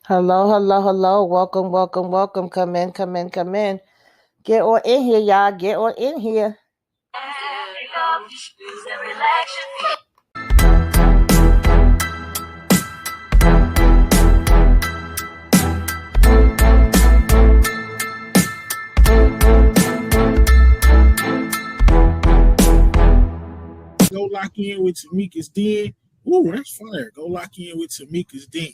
Hello, hello, hello. Welcome, welcome, welcome. Come in, come in, come in. Get on in here, y'all. Get on in here. Go lock in with Tamika's Den. Ooh, that's fire. Go lock in with Tamika's Den.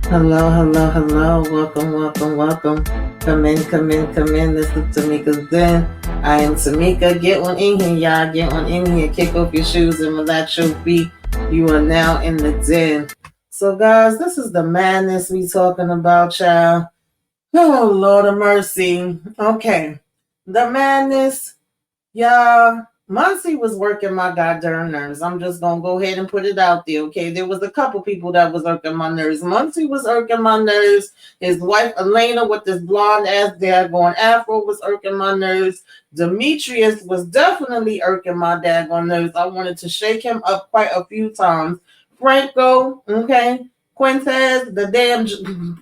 Hello, hello, hello. Welcome, welcome, welcome. Come in, come in, come in. This is Tamika's Den. I am Tamika. Get on in here, y'all. Get on in here. Kick off your shoes and relax your feet. You are now in the den. So, guys, this is the madness we talking about, y'all. Oh, Lord of mercy. Okay. The madness. Yeah, Muncie was working my goddamn nerves. I'm just gonna go ahead and put it out there, okay? There was a couple people that was irking my nerves. Muncie was irking my nerves. His wife Elena with this blonde ass daggone afro was irking my nerves. Demetrius was definitely irking my daggone nerves. I wanted to shake him up quite a few times. Franco, okay? Quintez, the damn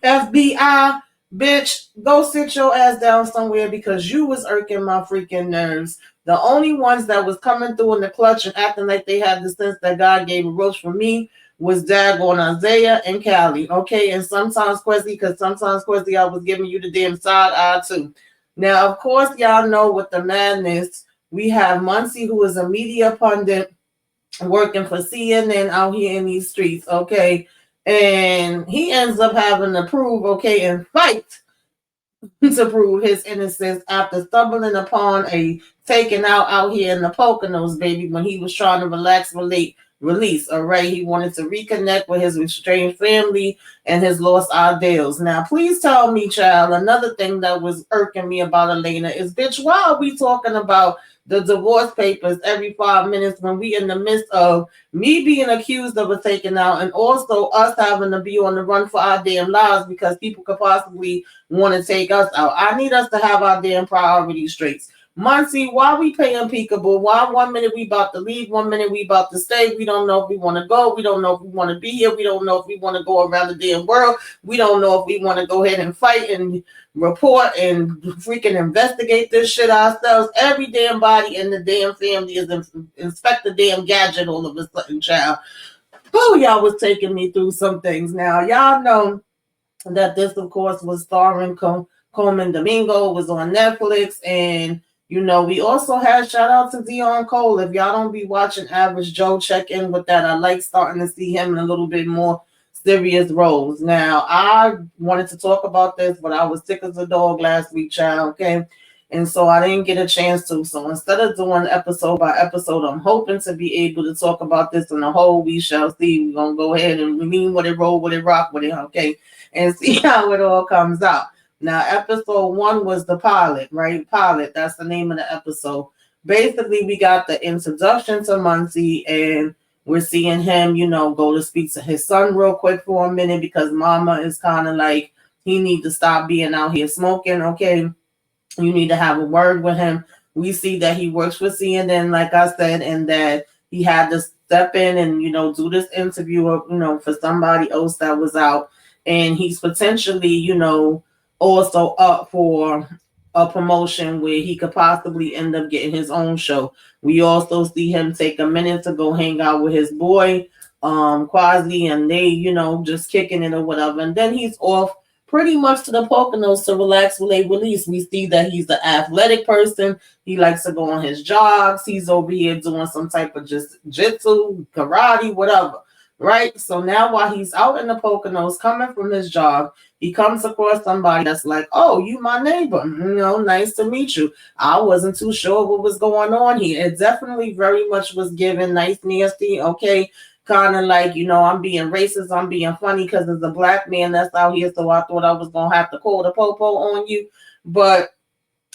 FBI. Bitch, go sit your ass down somewhere because you was irking my freaking nerves. The only ones that was coming through in the clutch and acting like they had the sense that God gave a roach for me was daggone Isaiah and Callie. Okay, and sometimes Quezzy, because sometimes Quezzy I was giving you the damn side eye too. Now, of course, y'all know with the madness, we have Muncie, who is a media pundit working for CNN out here in these streets, okay? And he ends up having to prove, okay, and fight to prove his innocence after stumbling upon a taken out here in the Poconos, baby, when he was trying to release. All right, he wanted to reconnect with his estranged family and his lost ideals. Now, please tell me, child, another thing that was irking me about Elena is, bitch, why are we talking about the divorce papers every 5 minutes when we in the midst of me being accused of a taken out and also us having to be on the run for our damn lives because people could possibly want to take us out. I need us to have our damn priorities straight. Muncie, why we paying peekaboo? Why 1 minute we about to leave, 1 minute we about to stay? We don't know if we want to go. We don't know if we want to be here. We don't know if we want to go around the damn world. We don't know if we want to go ahead and fight and report and freaking investigate this shit ourselves. Every damn body in the damn family is inspect the damn gadget all of a sudden, child. Oh, y'all was taking me through some things. Now, y'all know that this, of course, was starring Coleman Domingo, was on Netflix, and we also had shout out to Dion Cole. If y'all don't be watching Average Joe, check in with that. I like starting to see him in a little bit more serious roles. Now, I wanted to talk about this, but I was sick as a dog last week, child. Okay. And so I didn't get a chance to. So instead of doing episode by episode, I'm hoping to be able to talk about this in a whole. We shall see. We're going to go ahead and lean with it, roll with it, rock with it. Okay. And see how it all comes out. Now, episode 1 was the pilot, right? Pilot, that's the name of the episode. Basically, we got the introduction to Muncie, and we're seeing him, go to speak to his son real quick for a minute because mama is kind of like, he need to stop being out here smoking, okay? You need to have a word with him. We see that he works for CNN, like I said, and that he had to step in and, do this interview, for somebody else that was out. And he's potentially, also up for a promotion where he could possibly end up getting his own show. We also see him take a minute to go hang out with his boy, Quasi, and they, just kicking it or whatever. And then he's off pretty much to the Poconos to relax with a release. We see that he's an athletic person. He likes to go on his jogs. He's over here doing some type of just jitsu, karate, whatever. right? So now while he's out in the Poconos coming from his job, he comes across somebody that's like, oh, you my neighbor. Nice to meet you. I wasn't too sure what was going on here. It definitely very much was given nice, nasty, okay, kind of like, I'm being racist, I'm being funny because there's a black man that's out here, so I thought I was going to have to call the popo on you. But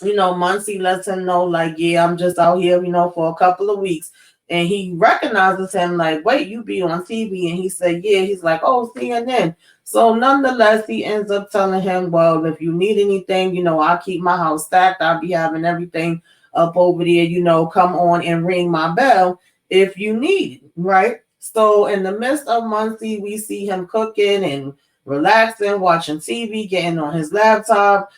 Muncie lets him know, like, yeah, I'm just out here, for a couple of weeks. And he recognizes him, like, wait, you be on TV? And he said, yeah. He's like, oh, CNN. So nonetheless, he ends up telling him, well, if you need anything, I'll keep my house stacked. I'll be having everything up over there, come on and ring my bell if you need it, right? So in the midst of Muncie, we see him cooking and relaxing, watching TV, getting on his laptop,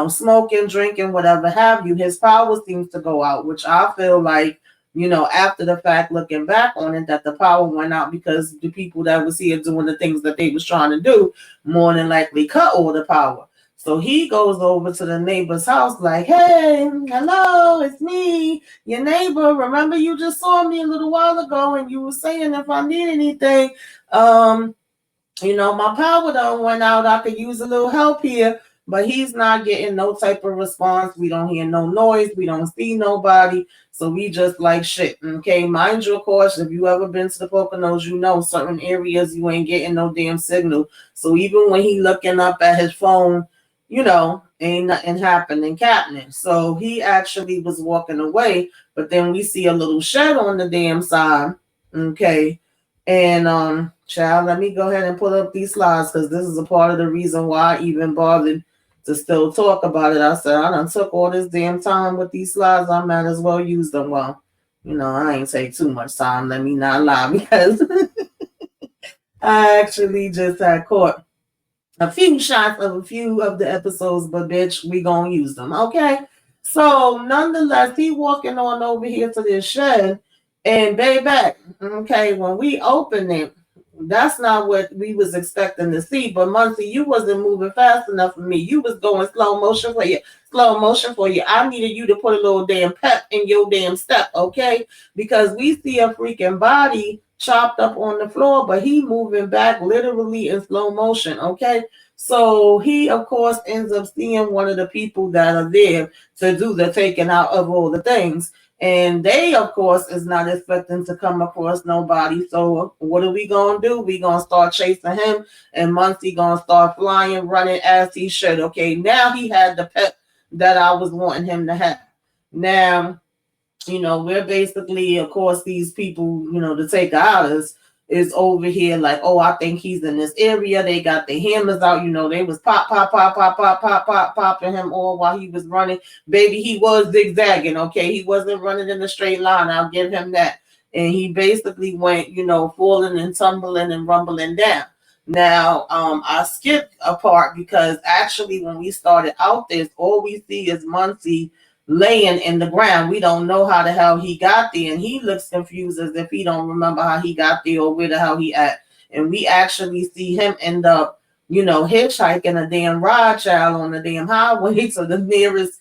smoking, drinking, whatever have you. His power seems to go out, which I feel like, after the fact, looking back on it, that the power went out because the people that was here doing the things that they was trying to do more than likely cut all the power. So he goes over to the neighbor's house like, hey, hello, it's me, your neighbor. Remember you just saw me a little while ago and you were saying if I need anything, my power done went out. I could use a little help here, but he's not getting no type of response. We don't hear no noise. We don't see nobody. So we just like shit. Okay, mind you, of course, if you ever been to the Poconos, certain areas you ain't getting no damn signal. So even when he looking up at his phone, ain't nothing happening. So he actually was walking away, but then we see a little shed on the damn side. Okay. And child, let me go ahead and pull up these slides because this is a part of the reason why I even bothered to still talk about it. I said I done took all this damn time with these slides. I might as well use them. Well, I ain't take too much time. Let me not lie because I actually just had caught a few shots of a few of the episodes, but bitch, we gonna use them, okay? So nonetheless, he walking on over here to this shed, and baby, okay, when we open it, that's not what we was expecting to see. But Muncie, you wasn't moving fast enough for me. You was going slow motion for you. Slow motion for you. I needed you to put a little damn pep in your damn step, okay? Because we see a freaking body chopped up on the floor, but he moving back literally in slow motion, okay? So he, of course, ends up seeing one of the people that are there to do the taking out of all the things. And they, of course, is not expecting to come across nobody. So what are we going to do? We going to start chasing him, and Muncie going to start flying, running as he should. Okay, now he had the pep that I was wanting him to have. Now, we're basically, of course, these people, to take out is over here like, oh, I think he's in this area. They got their hammers out, they was pop, pop, pop, pop, pop, pop, pop, popping him all while he was running. Baby, he was zigzagging, okay? He wasn't running in a straight line. I'll give him that. And he basically went, falling and tumbling and rumbling down. Now, I skipped a part because actually when we started out this, all we see is Muncie laying in the ground. We don't know how the hell he got there, and he looks confused as if he don't remember how he got there or where the hell he at. And we actually see him end up, hitchhiking a damn ride, child, on the damn highway to the nearest,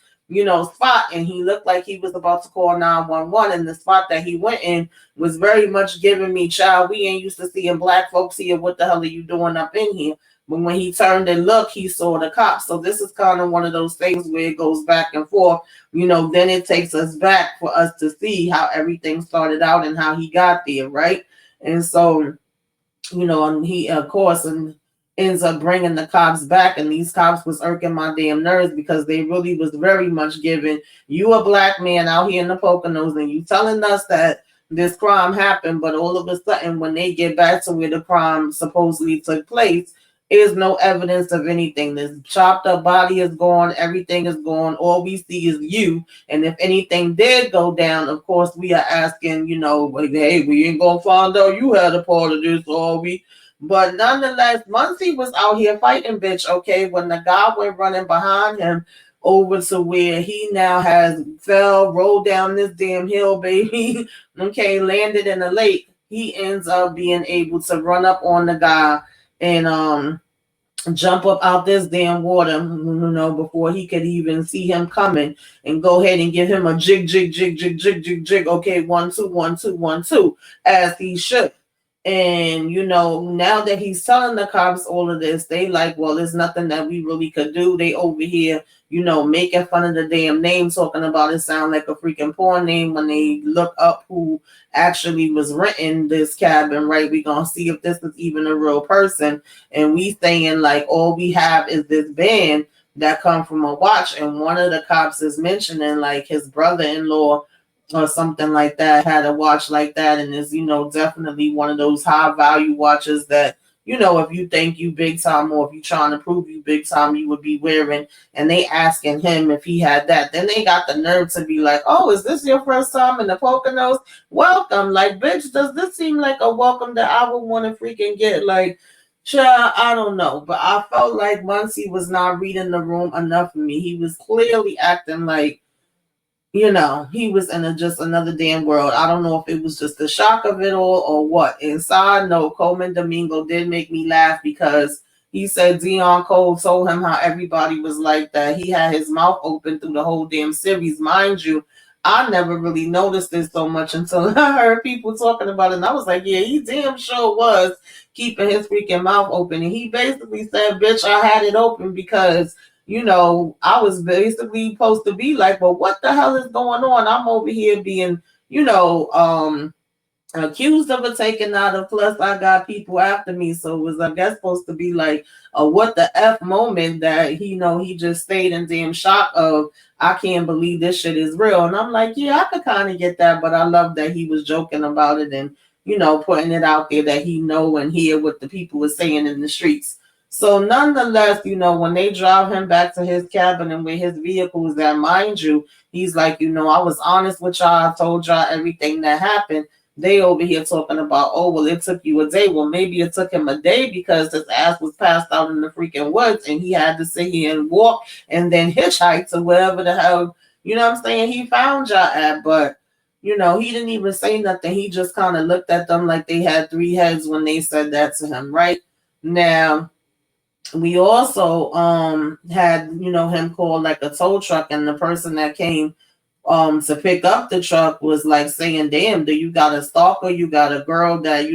spot. And he looked like he was about to call 911. And the spot that he went in was very much giving me, child, we ain't used to seeing black folks here. What the hell are you doing up in here? But when he turned and looked, he saw the cops. So this is kind of one of those things where it goes back and forth. Then it takes us back for us to see how everything started out and how he got there, right? And so, and he, of course, and ends up bringing the cops back, and these cops was irking my damn nerves because they really was very much giving you a black man out here in the Poconos, and you telling us that this crime happened, but all of a sudden when they get back to where the crime supposedly took place, is no evidence of anything. This chopped up body is gone, everything is gone. All we see is you. And if anything did go down, of course, we are asking, like, hey, we ain't gonna find out you had a part of this, are we? But nonetheless, Muncie was out here fighting, bitch, okay? When the guy went running behind him over to where he now has fell, rolled down this damn hill, baby, okay, landed in a lake, he ends up being able to run up on the guy and jump up out this damn water, before he could even see him coming, and go ahead and give him a jig, jig, jig, jig, jig, jig, jig. Okay, 1, 2, 1, 2, 1, 2, as he should. And now that he's telling the cops all of this, they like, well, there's nothing that we really could do. They over here, making fun of the damn name, talking about it sound like a freaking porn name. When they look up who actually was renting this cabin, right? We gonna see if this is even a real person. And we saying like all we have is this band that come from a watch, and one of the cops is mentioning like his brother-in-law or something like that had a watch like that, and is definitely one of those high value watches that if you think you big time, or if you trying to prove you big time, you would be wearing. And they asking him if he had that. Then they got the nerve to be like, oh, is this your first time in the Poconos? Welcome. Like, bitch, does this seem like a welcome that I would want to freaking get? Like, child, I don't know, but I felt like Muncie was not reading the room enough for me. He was clearly acting like he was in just another damn world. I don't know if it was just the shock of it all or what. And side note, Coleman Domingo did make me laugh because he said Dion Cole told him how everybody was like that. He had his mouth open through the whole damn series. Mind you, I never really noticed it so much until I heard people talking about it. And I was like, yeah, he damn sure was keeping his freaking mouth open. And he basically said, bitch, I had it open because I was basically supposed to be like, well, what the hell is going on? I'm over here being, accused of a taking out of, plus I got people after me. So it was, I guess, supposed to be like a what the F moment that he just stayed in damn shock of, I can't believe this shit is real. And I'm like, yeah, I could kind of get that, but I love that he was joking about it and putting it out there that he know and hear what the people were saying in the streets. So nonetheless, when they drive him back to his cabin and where his vehicle is at, mind you, he's like, I was honest with y'all. I told y'all everything that happened. They over here talking about, oh, well, it took you a day. Well, maybe it took him a day because his ass was passed out in the freaking woods and he had to sit here and walk and then hitchhike to wherever the hell, what I'm saying, he found y'all at. But, he didn't even say nothing. He just kind of looked at them like they had three heads when they said that to him, right? Now, we also had him call like a tow truck, and the person that came to pick up the truck was like saying, damn, do you got a stalker? You got a girl that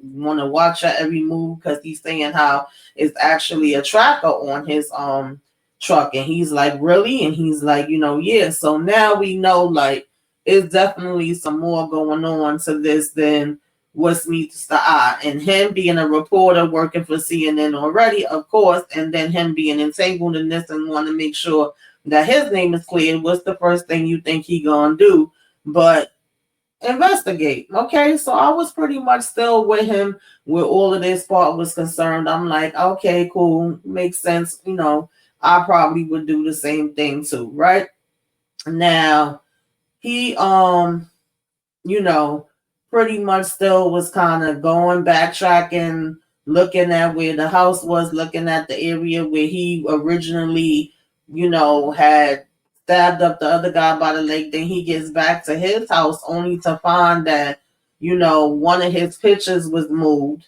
want to watch her every move? Because he's saying how it's actually a tracker on his truck. And he's like, really? And he's like, yeah. So now we know like it's definitely some more going on to this than what meets the eye. And him being a reporter working for CNN already, of course, and then him being entangled in this and want to make sure that his name is cleared. What's the first thing you think he gonna do but investigate? Okay, so I was pretty much still with him where all of this part was concerned. I'm like, okay, cool, makes sense. I probably would do the same thing too, right? Now he you know, pretty much still was kind of going backtracking, looking at where the house was, looking at the area where he originally, had stabbed up the other guy by the leg. Then he gets back to his house only to find that, one of his pictures was moved.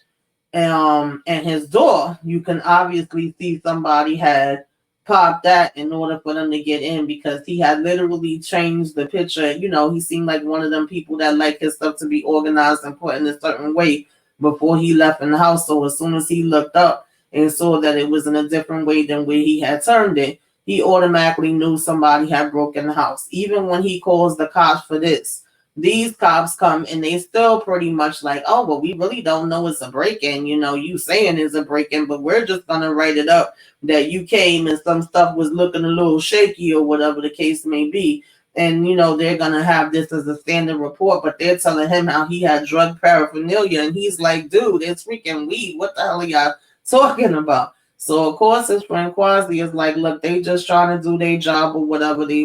And his door, you can obviously see somebody had popped that in order for them to get in, because he had literally changed the picture. He seemed like one of them people that like his stuff to be organized and put in a certain way before he left in the house. So as soon as he looked up and saw that it was in a different way than where he had turned it, he automatically knew somebody had broken the house. Even when he calls the cops for this, these cops come and they still pretty much like, oh, well, we really don't know it's a break-in. You saying it's a break-in, but we're just gonna write it up that you came and some stuff was looking a little shaky or whatever the case may be. And they're gonna have this as a standard report, but they're telling him how he had drug paraphernalia, and he's like, dude, it's freaking weed. What the hell are y'all talking about? So of course his friend Quasi is like, look, they just trying to do their job or whatever. They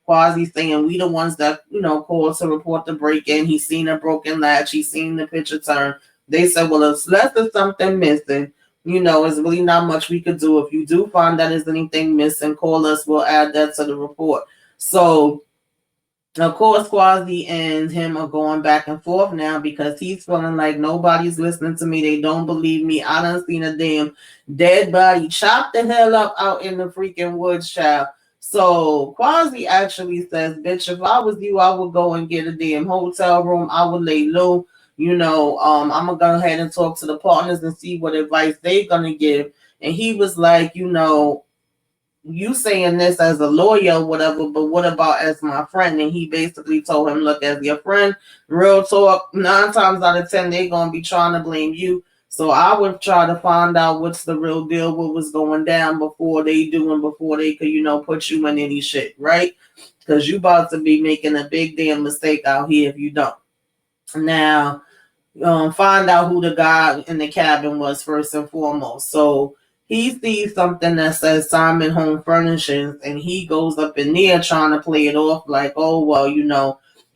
Quasi saying we the ones that called to report the break-in. He's seen a broken latch. He's seen the picture turn. They said, well, unless there's something missing, it's really not much we could do. If you do find that there's anything missing, call us. We'll add that to the report. So of course, Quasi and him are going back and forth now because he's feeling like nobody's listening to me. They don't believe me. I done seen a damn dead body chopped the hell up out in the freaking woods, child. So Quasi actually says, bitch, if I was you, I would go and get a damn hotel room. I would lay low. I'm gonna go ahead and talk to the partners and see what advice they're gonna give. And he was like, you saying this as a lawyer or whatever, but what about as my friend? And he basically told him, look, as your friend, real talk, 9 times out of 10, they're gonna be trying to blame you. So I would try to find out what's the real deal, what was going down before they do and before they could, put you in any shit, right? Because you about to be making a big damn mistake out here if you don't. Now, find out who the guy in the cabin was first and foremost. So he sees something that says Simon Home Furnishings, and he goes up in there trying to play it off like, oh, well,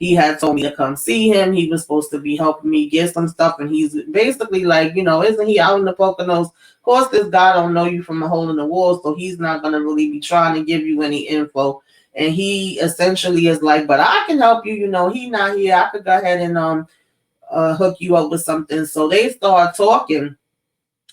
he had told me to come see him. He was supposed to be helping me get some stuff, and he's basically like, isn't he out in the Poconos? Of course, this guy don't know you from a hole in the wall, so he's not going to really be trying to give you any info. And he essentially is like, but I can help you. He not here. I could go ahead and hook you up with something. So they start talking,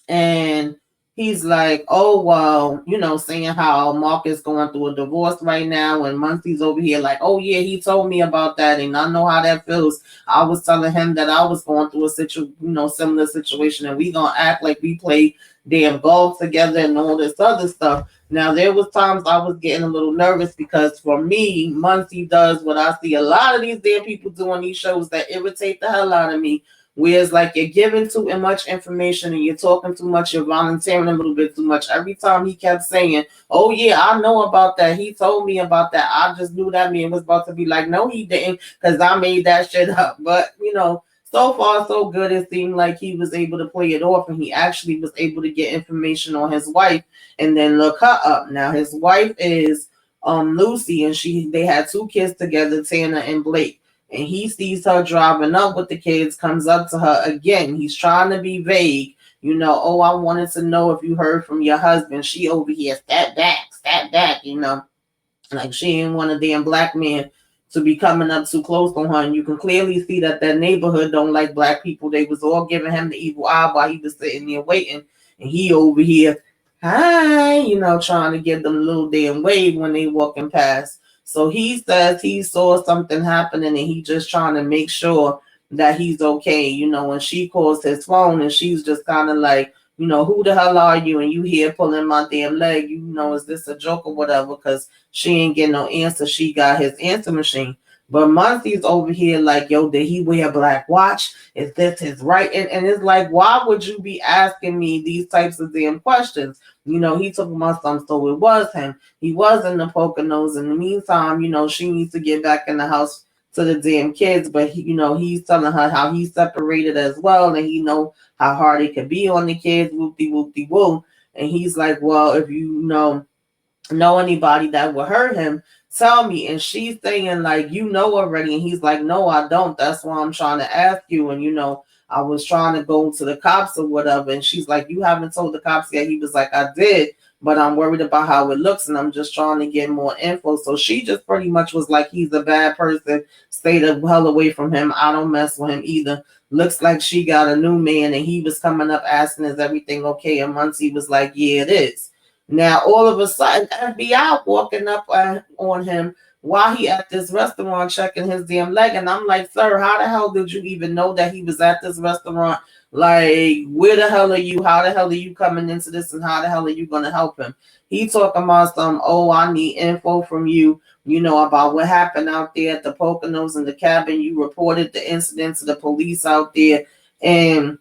and he's like, oh, well, saying how Mark is going through a divorce right now, and Muncie's over here like, oh yeah, he told me about that, and I know how that feels. I was telling him that I was going through a similar situation, and we gonna act like we play damn golf together and all this other stuff. Now there was times I was getting a little nervous because for me, Muncie does what I see a lot of these damn people do on these shows that irritate the hell out of me. Whereas, like, you're giving too much information and you're talking too much, you're volunteering a little bit too much. Every time he kept saying, oh, yeah, I know about that. He told me about that. I just knew that man was about to be like, no, he didn't, because I made that shit up. But, so far, so good. It seemed like he was able to play it off, and he actually was able to get information on his wife and then look her up. Now, his wife is Lucy, and they had 2 kids together, Tanner and Blake. And he sees her driving up with the kids, comes up to her again. He's trying to be vague. Oh, I wanted to know if you heard from your husband. She over here, step back, like she didn't want a damn black man to be coming up too close on her. And you can clearly see that neighborhood don't like black people. They was all giving him the evil eye while he was sitting there waiting. And he over here, hi, trying to give them a little damn wave when they walking past. So he says he saw something happening and he just trying to make sure that he's okay, and she calls his phone and she's just kind of like, who the hell are you? And you here pulling my damn leg, is this a joke or whatever? Because she ain't getting no answer. She got his answer machine. But Muncie's over here like, yo, did he wear a black watch? Is this his right? And it's like, why would you be asking me these types of damn questions? He took my son, so it was him. He was in the Poconos. In the meantime, she needs to get back in the house to the damn kids. But, he's telling her how he's separated as well. And he know how hard it could be on the kids, whoop-de-whoop-de-woo. And he's like, well, if you know anybody that would hurt him, tell me. And she's saying like, already. And he's like, no, I don't. That's why I'm trying to ask you. And I was trying to go to the cops or whatever. And she's like, you haven't told the cops yet? He was like, I did, but I'm worried about how it looks and I'm just trying to get more info. So she just pretty much was like, he's a bad person, stay the hell away from him. I don't mess with him either. Looks like she got a new man. And he was coming up asking, is everything okay? And Muncie was like, yeah, it is. Now, all of a sudden, FBI walking up on him while he at this restaurant checking his damn leg. And I'm like, sir, how the hell did you even know that he was at this restaurant? Like, where the hell are you? How the hell are you coming into this? And how the hell are you going to help him? He talking about I need info from you, about what happened out there at the Poconos in the cabin. You reported the incident to the police out there. And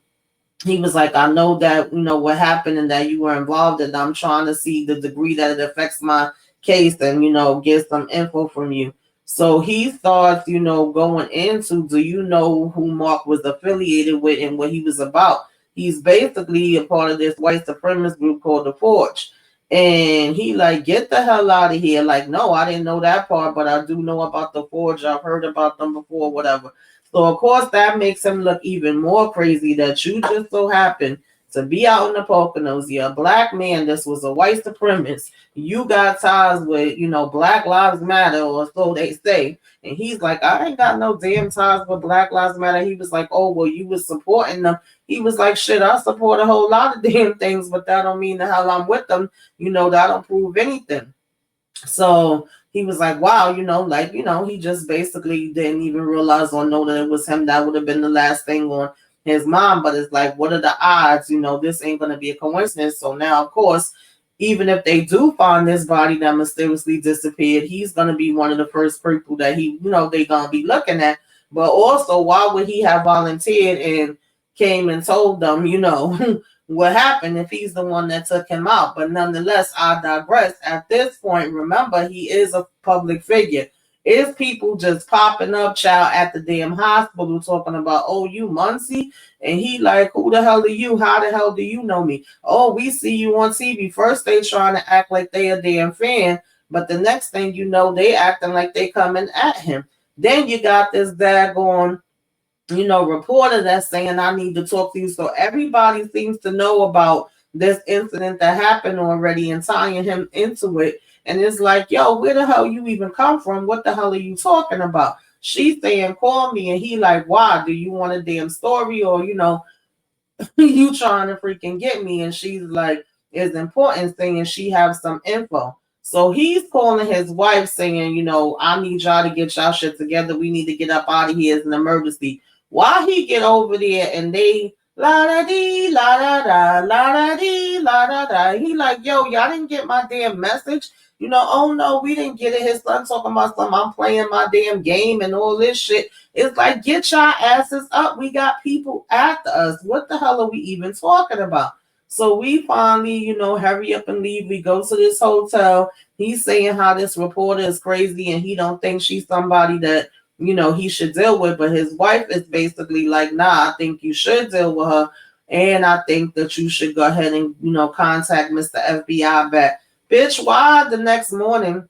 he was like, I know that, what happened and that you were involved, and I'm trying to see the degree that it affects my case and, get some info from you. So he starts, going into, do you know who Mark was affiliated with and what he was about? He's basically a part of this white supremacist group called The Forge. And he like, get the hell out of here. Like, no, I didn't know that part, but I do know about The Forge. I've heard about them before, whatever. So, of course, that makes him look even more crazy that you just so happen to be out in the Poconos. You're a black man. This was a white supremacist. You got ties with, Black Lives Matter, or so they say. And he's like, I ain't got no damn ties with Black Lives Matter. He was like, oh, well, you was supporting them. He was like, shit, I support a whole lot of damn things, but that don't mean the hell I'm with them. That don't prove anything. So he was like, wow, he just basically didn't even realize or know that it was him. That would have been the last thing on his mind. But it's like, what are the odds? This ain't going to be a coincidence. So now, of course, even if they do find this body that mysteriously disappeared, he's going to be one of the first people that they're going to be looking at. But also, why would he have volunteered and came and told them, what happened if he's the one that took him out? But nonetheless, I digress. At this point, remember, he is a public figure. Is people just popping up, child, at the damn hospital talking about, oh, you Muncie? And he like, who the hell are you? How the hell do you know me? Oh, we see you on TV. First, they trying to act like they a damn fan. But the next thing you know, they acting like they coming at him. Then you got this daggone reporter that's saying, I need to talk to you. So everybody seems to know about this incident that happened already and tying him into it. And it's like, yo, where the hell you even come from? What the hell are you talking about? She's saying, call me. And he like, why? Do you want a damn story? Or, you trying to freaking get me? And she's like, it's important saying she have some info. So he's calling his wife saying, I need y'all to get y'all shit together. We need to get up out of here. It's an emergency. Why he get over there and they la da dee la da da la da dee la da da. He like, yo, y'all didn't get my damn message. Oh no, we didn't get it. His son talking about something. I'm playing my damn game and all this shit. It's like, get your asses up. We got people after us. What the hell are we even talking about? So we finally, hurry up and leave. We go to this hotel. He's saying how this reporter is crazy and he don't think she's somebody that, he should deal with. But his wife is basically like, nah, I think you should deal with her. And I think that you should go ahead and, contact Mr. FBI back. Bitch, why the next morning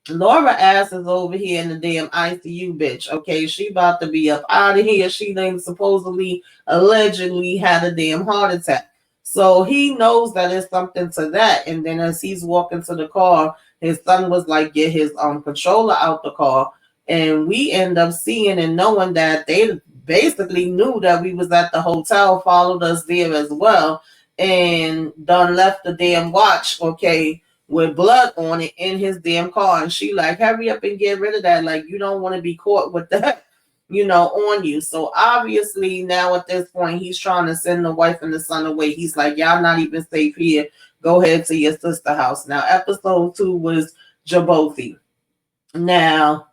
Laura ass is over here in the damn ICU, bitch. Okay, she about to be up out of here. She then supposedly, allegedly had a damn heart attack. So he knows that it's something to that. And then as he's walking to the car, his son was like, get his controller out the car. And we end up seeing and knowing that they basically knew that we was at the hotel, followed us there as well, and done left the damn watch, okay, with blood on it in his damn car. And she like, hurry up and get rid of that. Like, you don't want to be caught with that, on you. So obviously now at this point, he's trying to send the wife and the son away. He's like, y'all not even safe here. Go ahead to your sister house. Now, episode 2 was Djibouti. Now,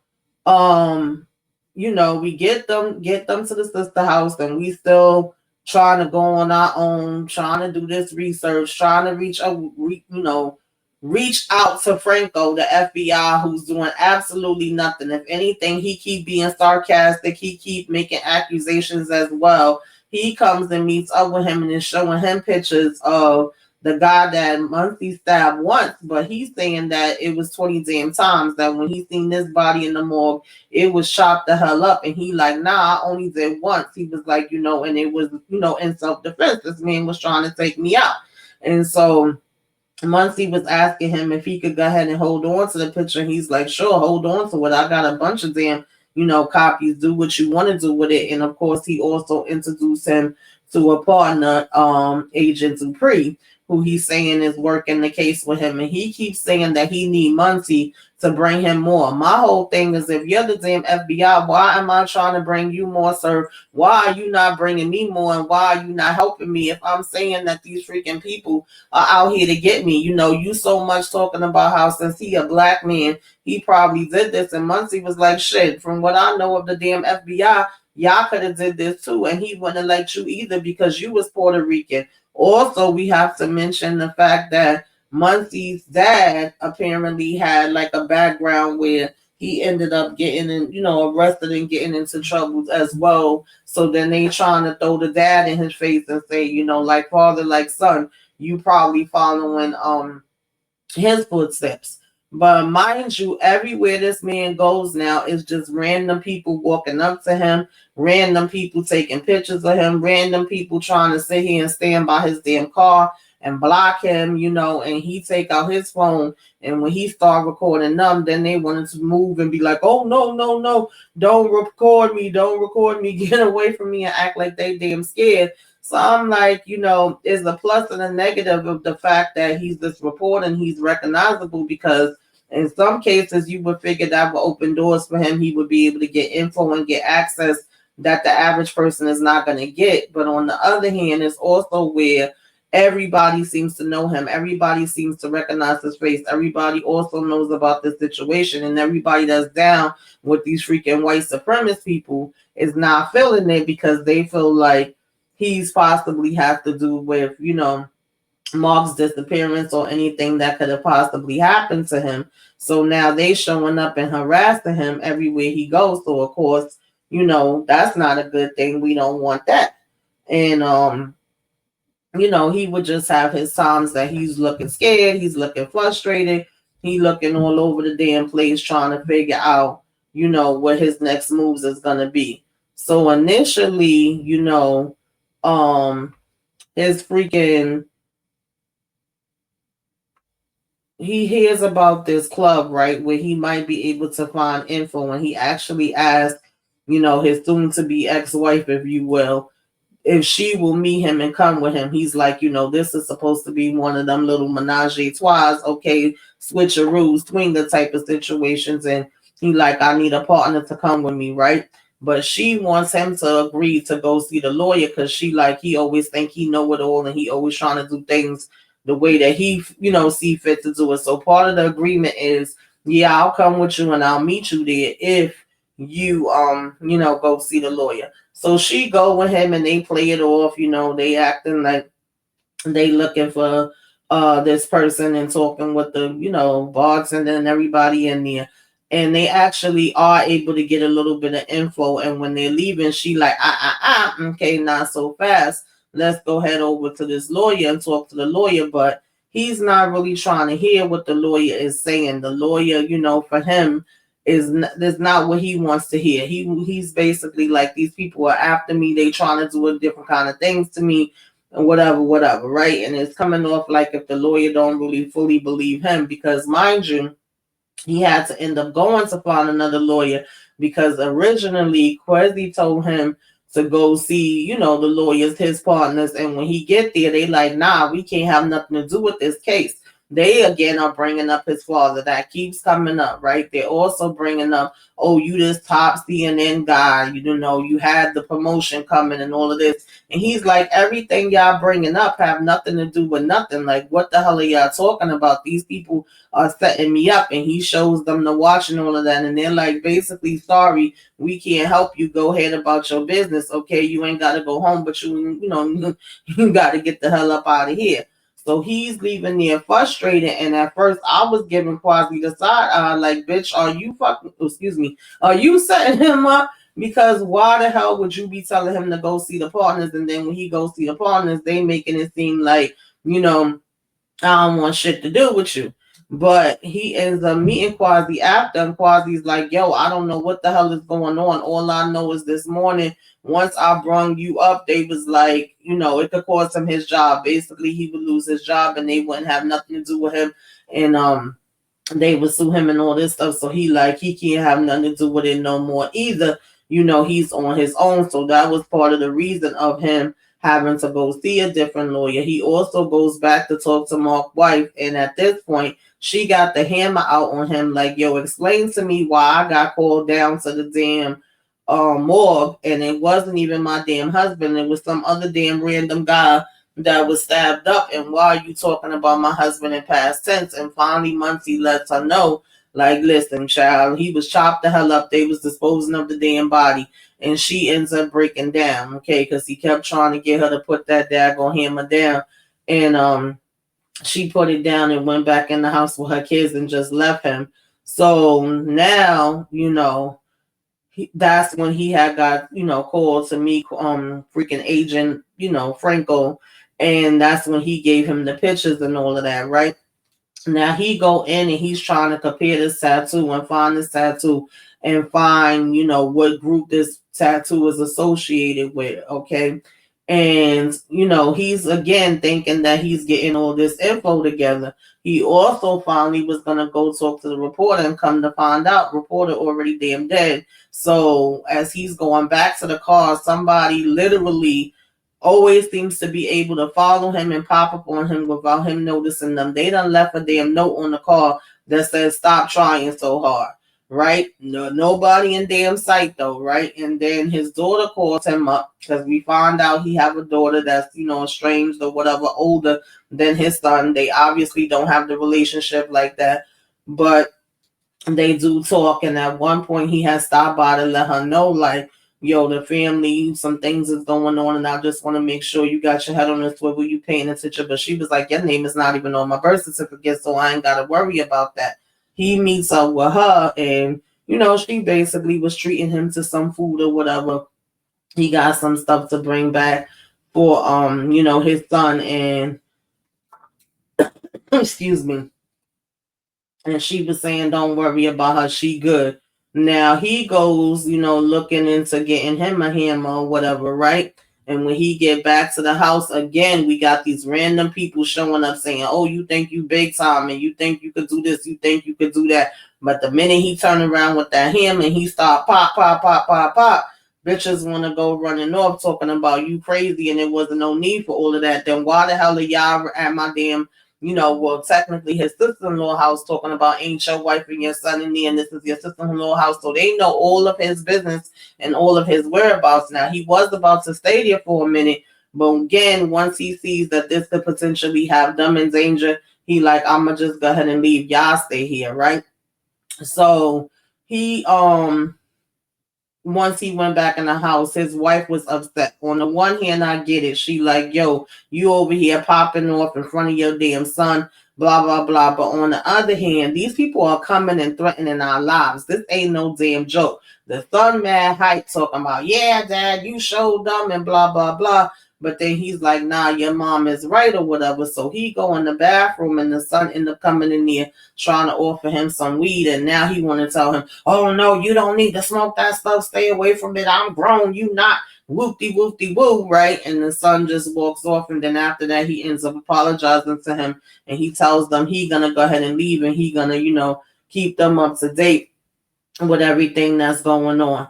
we get them to the sister house, and we still trying to go on our own, trying to do this research, trying to reach out to Franco, the FBI, who's doing absolutely nothing. If anything, he keep being sarcastic. He keep making accusations as well. He comes and meets up with him and is showing him pictures of the guy that Muncie stabbed once, but he's saying that it was 20 damn times, that when he seen this body in the morgue, it was chopped the hell up. And he like, nah, I only did once. He was like, and it was, in self-defense. This man was trying to take me out. And so Muncie was asking him if he could go ahead and hold on to the picture. He's like, sure, hold on to it. I got a bunch of damn, copies. Do what you want to do with it. And of course, he also introduced him to a partner, Agent Dupree, who he's saying is working the case with him. And he keeps saying that he need Muncie to bring him more. My whole thing is, if you're the damn FBI, why am I trying to bring you more, sir? Why are you not bringing me more? And why are you not helping me if I'm saying that these freaking people are out here to get me? You so much talking about how since he a black man, he probably did this. And Muncie was like, shit, from what I know of the damn FBI, y'all could have did this too. And he wouldn't have let you either because you was Puerto Rican. Also, we have to mention the fact that Muncie's dad apparently had like a background where he ended up getting arrested and getting into trouble as well. So then they trying to throw the dad in his face and say, like father, like son, you probably following his footsteps. But mind you, everywhere this man goes now is just random people walking up to him, random people taking pictures of him, random people trying to sit here and stand by his damn car and block him, and he take out his phone. And when he start recording them, then they wanted to move and be like, oh, no, no, no, don't record me, get away from me, and act like they damn scared. So I'm like, is a plus and a negative of the fact that he's this reporter and he's recognizable, because In some cases, you would figure that would open doors for him. He would be able to get info and get access that the average person is not going to get. But on the other hand, it's also where everybody seems to know him. Everybody seems to recognize his face. Everybody also knows about this situation. And everybody that's down with these freaking white supremacist people is not feeling it because they feel like he's possibly have to do with, Mark's disappearance or anything that could have possibly happened to him. So now they showing up and harassing him everywhere he goes. So of course, that's not a good thing. We don't want that. And he would just have his times that he's looking scared, he's looking frustrated, he looking all over the damn place trying to figure out, what his next moves is gonna be. So initially, his freaking he hears about this club, right, where he might be able to find info, and he actually asked, his soon to be ex-wife, if you will, if she will meet him and come with him. He's like, this is supposed to be one of them little menage a trois, okay, switcheroos, twinger type of situations. And he like, I need a partner to come with me, right? But she wants him to agree to go see the lawyer because she like, he always think he know it all and he always trying to do things the way that he, see fit to do it. So part of the agreement is, yeah, I'll come with you and I'll meet you there if you, go see the lawyer. So she go with him and they play it off, they acting like they looking for this person and talking with the, bartender and everybody in there. And they actually are able to get a little bit of info. And when they're leaving, she like, okay, not so fast. Let's go head over to this lawyer and talk to the lawyer. But he's not really trying to hear what the lawyer is saying. The lawyer, for him, is not what he wants to hear. He's basically like, these people are after me. They trying to do a different kind of things to me and whatever, right? And it's coming off like if the lawyer don't really fully believe him, because mind you, he had to end up going to find another lawyer because originally Kwesi told him to go see, the lawyers, his partners. And when he get there, they like, nah, we can't have nothing to do with this case. They again are bringing up his father. That keeps coming up, right? They're also bringing up, oh, you this top CNN guy, you had the promotion coming and all of this. And he's like, everything y'all bringing up have nothing to do with nothing. Like, what the hell are y'all talking about? These people are setting me up. And he shows them the watch and all of that. And they're like, basically, sorry, we can't help you. Go ahead about your business. Okay, you ain't got to go home, but you got to get the hell up out of here. So he's leaving there frustrated. And at first I was giving Kwasi the side eye, like, bitch, are you setting him up? Because why the hell would you be telling him to go see the partners? And then when he goes see the partners, they making it seem like, I don't want shit to do with you. But he ends up meeting Kwasi after, and Kwasi's like, yo, I don't know what the hell is going on. All I know is this morning, once I brung you up, they was like, it could cost him his job. Basically, he would lose his job and they wouldn't have nothing to do with him. And they would sue him and all this stuff. So he can't have nothing to do with it no more either. He's on his own. So that was part of the reason of him having to go see a different lawyer. He also goes back to talk to Mark's wife. And at this point, she got the hammer out on him like, yo, explain to me why I got called down to the damn morgue. And it wasn't even my damn husband. It was some other damn random guy that was stabbed up. And why are you talking about my husband in past tense? And finally, Muncie lets her know, like, listen, child, he was chopped the hell up. They was disposing of the damn body. And she ends up breaking down, okay, because he kept trying to get her to put that daggone hammer down. And she put it down and went back in the house with her kids and just left him. So now, that's when he had got, called to meet freaking agent, Franco. And that's when he gave him the pictures and all of that, right? Now he go in and he's trying to compare this tattoo and find this tattoo and find, what group this tattoo is associated with, okay? And, he's again thinking that he's getting all this info together. He also finally was going to go talk to the reporter and come to find out, reporter already damn dead. So as he's going back to the car, somebody literally always seems to be able to follow him and pop up on him without him noticing them. They done left a damn note on the car that says stop trying so hard, right? No, nobody in damn sight though, right? And then his daughter calls him up because we find out he have a daughter that's, estranged or whatever, older than his son. They obviously don't have the relationship like that, but they do talk. And at one point he has stopped by to let her know, like, yo, the family, some things is going on, and I just want to make sure you got your head on the swivel, you paying attention. But she was like, your name is not even on my birth certificate, so I ain't got to worry about that. He meets up with her, and she basically was treating him to some food or whatever. He got some stuff to bring back for his son, and excuse me, and she was saying, don't worry about her, she good. Now he goes, looking into getting him a hammer or whatever, right? And when he get back to the house again, we got these random people showing up saying, oh, you think you big time and you think you could do this, you think you could do that. But the minute he turned around with that hammer and he start pop, pop, pop, pop, pop, bitches want to go running off talking about you crazy and there wasn't no need for all of that. Then why the hell are y'all at my damn, well, technically his sister-in-law house talking about ain't your wife and your son in there, and this is your sister-in-law house. So they know all of his business and all of his whereabouts. Now, he was about to stay there for a minute, but again, once he sees that this could potentially have them in danger, he like, I'm going to just go ahead and leave. Y'all stay here, right? So he, once he went back in the house, his wife was upset. On the one hand, I get it. She like, yo, you over here popping off in front of your damn son, blah, blah, blah. But on the other hand, these people are coming and threatening our lives. This ain't no damn joke. The son mad hype talking about, yeah, dad, you showed them and blah, blah, blah. But then he's like, nah, your mom is right or whatever. So he go in the bathroom and the son end up coming in there trying to offer him some weed. And now he want to tell him, oh, no, you don't need to smoke that stuff. Stay away from it. I'm grown. You not. Whoopty whoopty woo, right? And the son just walks off. And then after that, he ends up apologizing to him. And he tells them he going to go ahead and leave. And he going to, keep them up to date with everything that's going on.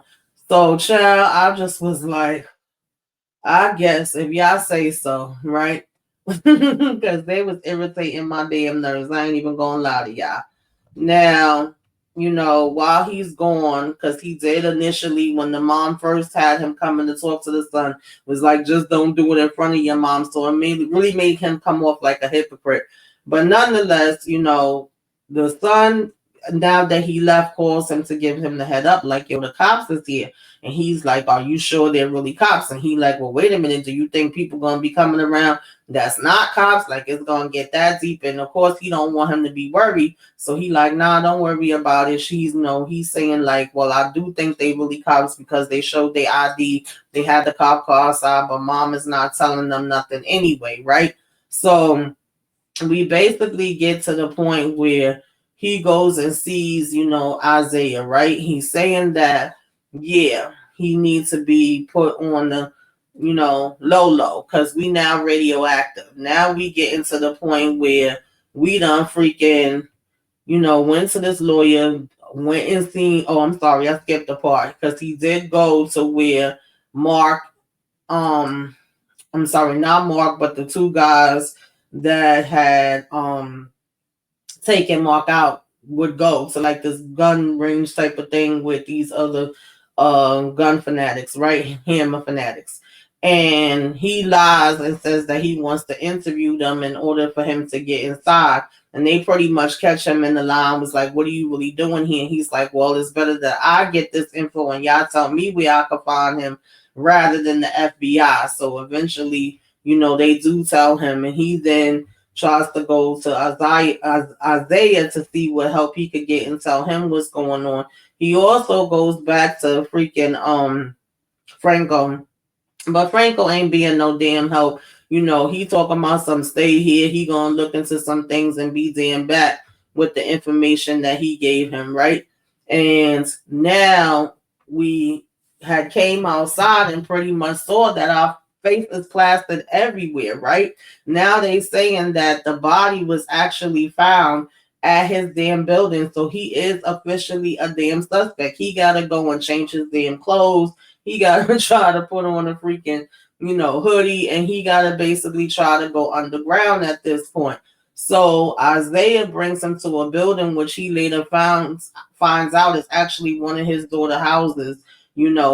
So, child, I just was like, I guess if y'all say so, right? Because they was irritating my damn nerves. I ain't even gonna lie to y'all. Now, while he's gone, because he did initially, when the mom first had him coming to talk to the son, was like, just don't do it in front of your mom. So it really made him come off like a hypocrite. But nonetheless, the son, now that he left, calls him to give him the head up, like, yo, the cops is here. And he's like, are you sure they're really cops? And he like, well, wait a minute, do you think people gonna be coming around that's not cops? Like, it's gonna get that deep? And of course he don't want him to be worried, so he like, nah, don't worry about it. He's saying like, well, I do think they really cops because they showed their ID, they had the cop car outside, but mom is not telling them nothing anyway, right? So we basically get to the point where he goes and sees, Isaiah, right? He's saying that, yeah, he needs to be put on the, low, because we now radioactive. Now we get into the point where we done freaking, went to this lawyer, went and seen, oh, I'm sorry, I skipped the part, because he did go to where Mark, I'm sorry, not Mark, but the two guys that had taken Mark out would go to like this gun range type of thing with these other gun fanatics, right? Hammer fanatics. And he lies and says that he wants to interview them in order for him to get inside. And they pretty much catch him in the line, was like, what are you really doing here? And he's like, well, it's better that I get this info and y'all tell me where I can find him rather than the FBI. So eventually, they do tell him, and he then tries to go to Isaiah to see what help he could get and tell him what's going on. He also goes back to freaking Franco, but Franco ain't being no damn help. He talking about some stay here. He gonna look into some things and be damn back with the information that he gave him, right? And now we had came outside and pretty much saw that our face is plastered everywhere, right? Now they saying that the body was actually found at his damn building, so he is officially a damn suspect. He gotta go and change his damn clothes. He gotta try to put on a freaking hoodie, and he got to basically try to go underground at this point. So Isaiah brings him to a building, which he later finds out is actually one of his daughter houses.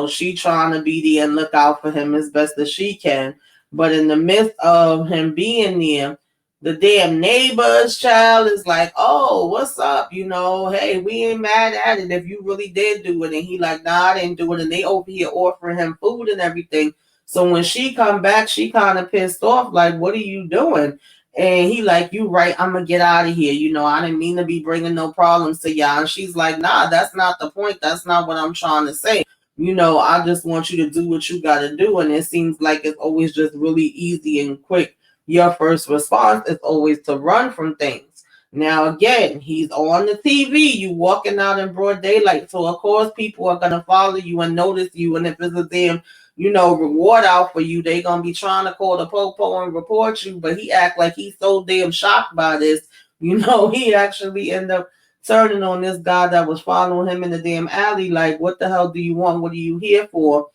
She trying to be there and look out for him as best as she can. But in the midst of him being there, the damn neighbor's child is like, "Oh, what's up? Hey, we ain't mad at it if you really did do it." And he like, "Nah, I didn't do it." And they over here offering him food and everything. So when she come back, she kind of pissed off, like, "What are you doing?" And he like, "You right, I'm gonna get out of here. I didn't mean to be bringing no problems to y'all." And she's like, "Nah, that's not the point. That's not what I'm trying to say. I just want you to do what you gotta do." And it seems like it's always just really easy and quick. Your first response is always to run from things. Now again, he's on the TV. You walking out in broad daylight, so of course people are gonna follow you and notice you. And if it's a damn reward out for you, they gonna be trying to call the popo and report you. But he act like he's so damn shocked by this. He actually end up turning on this guy that was following him in the damn alley. Like, what the hell do you want? What are you here for?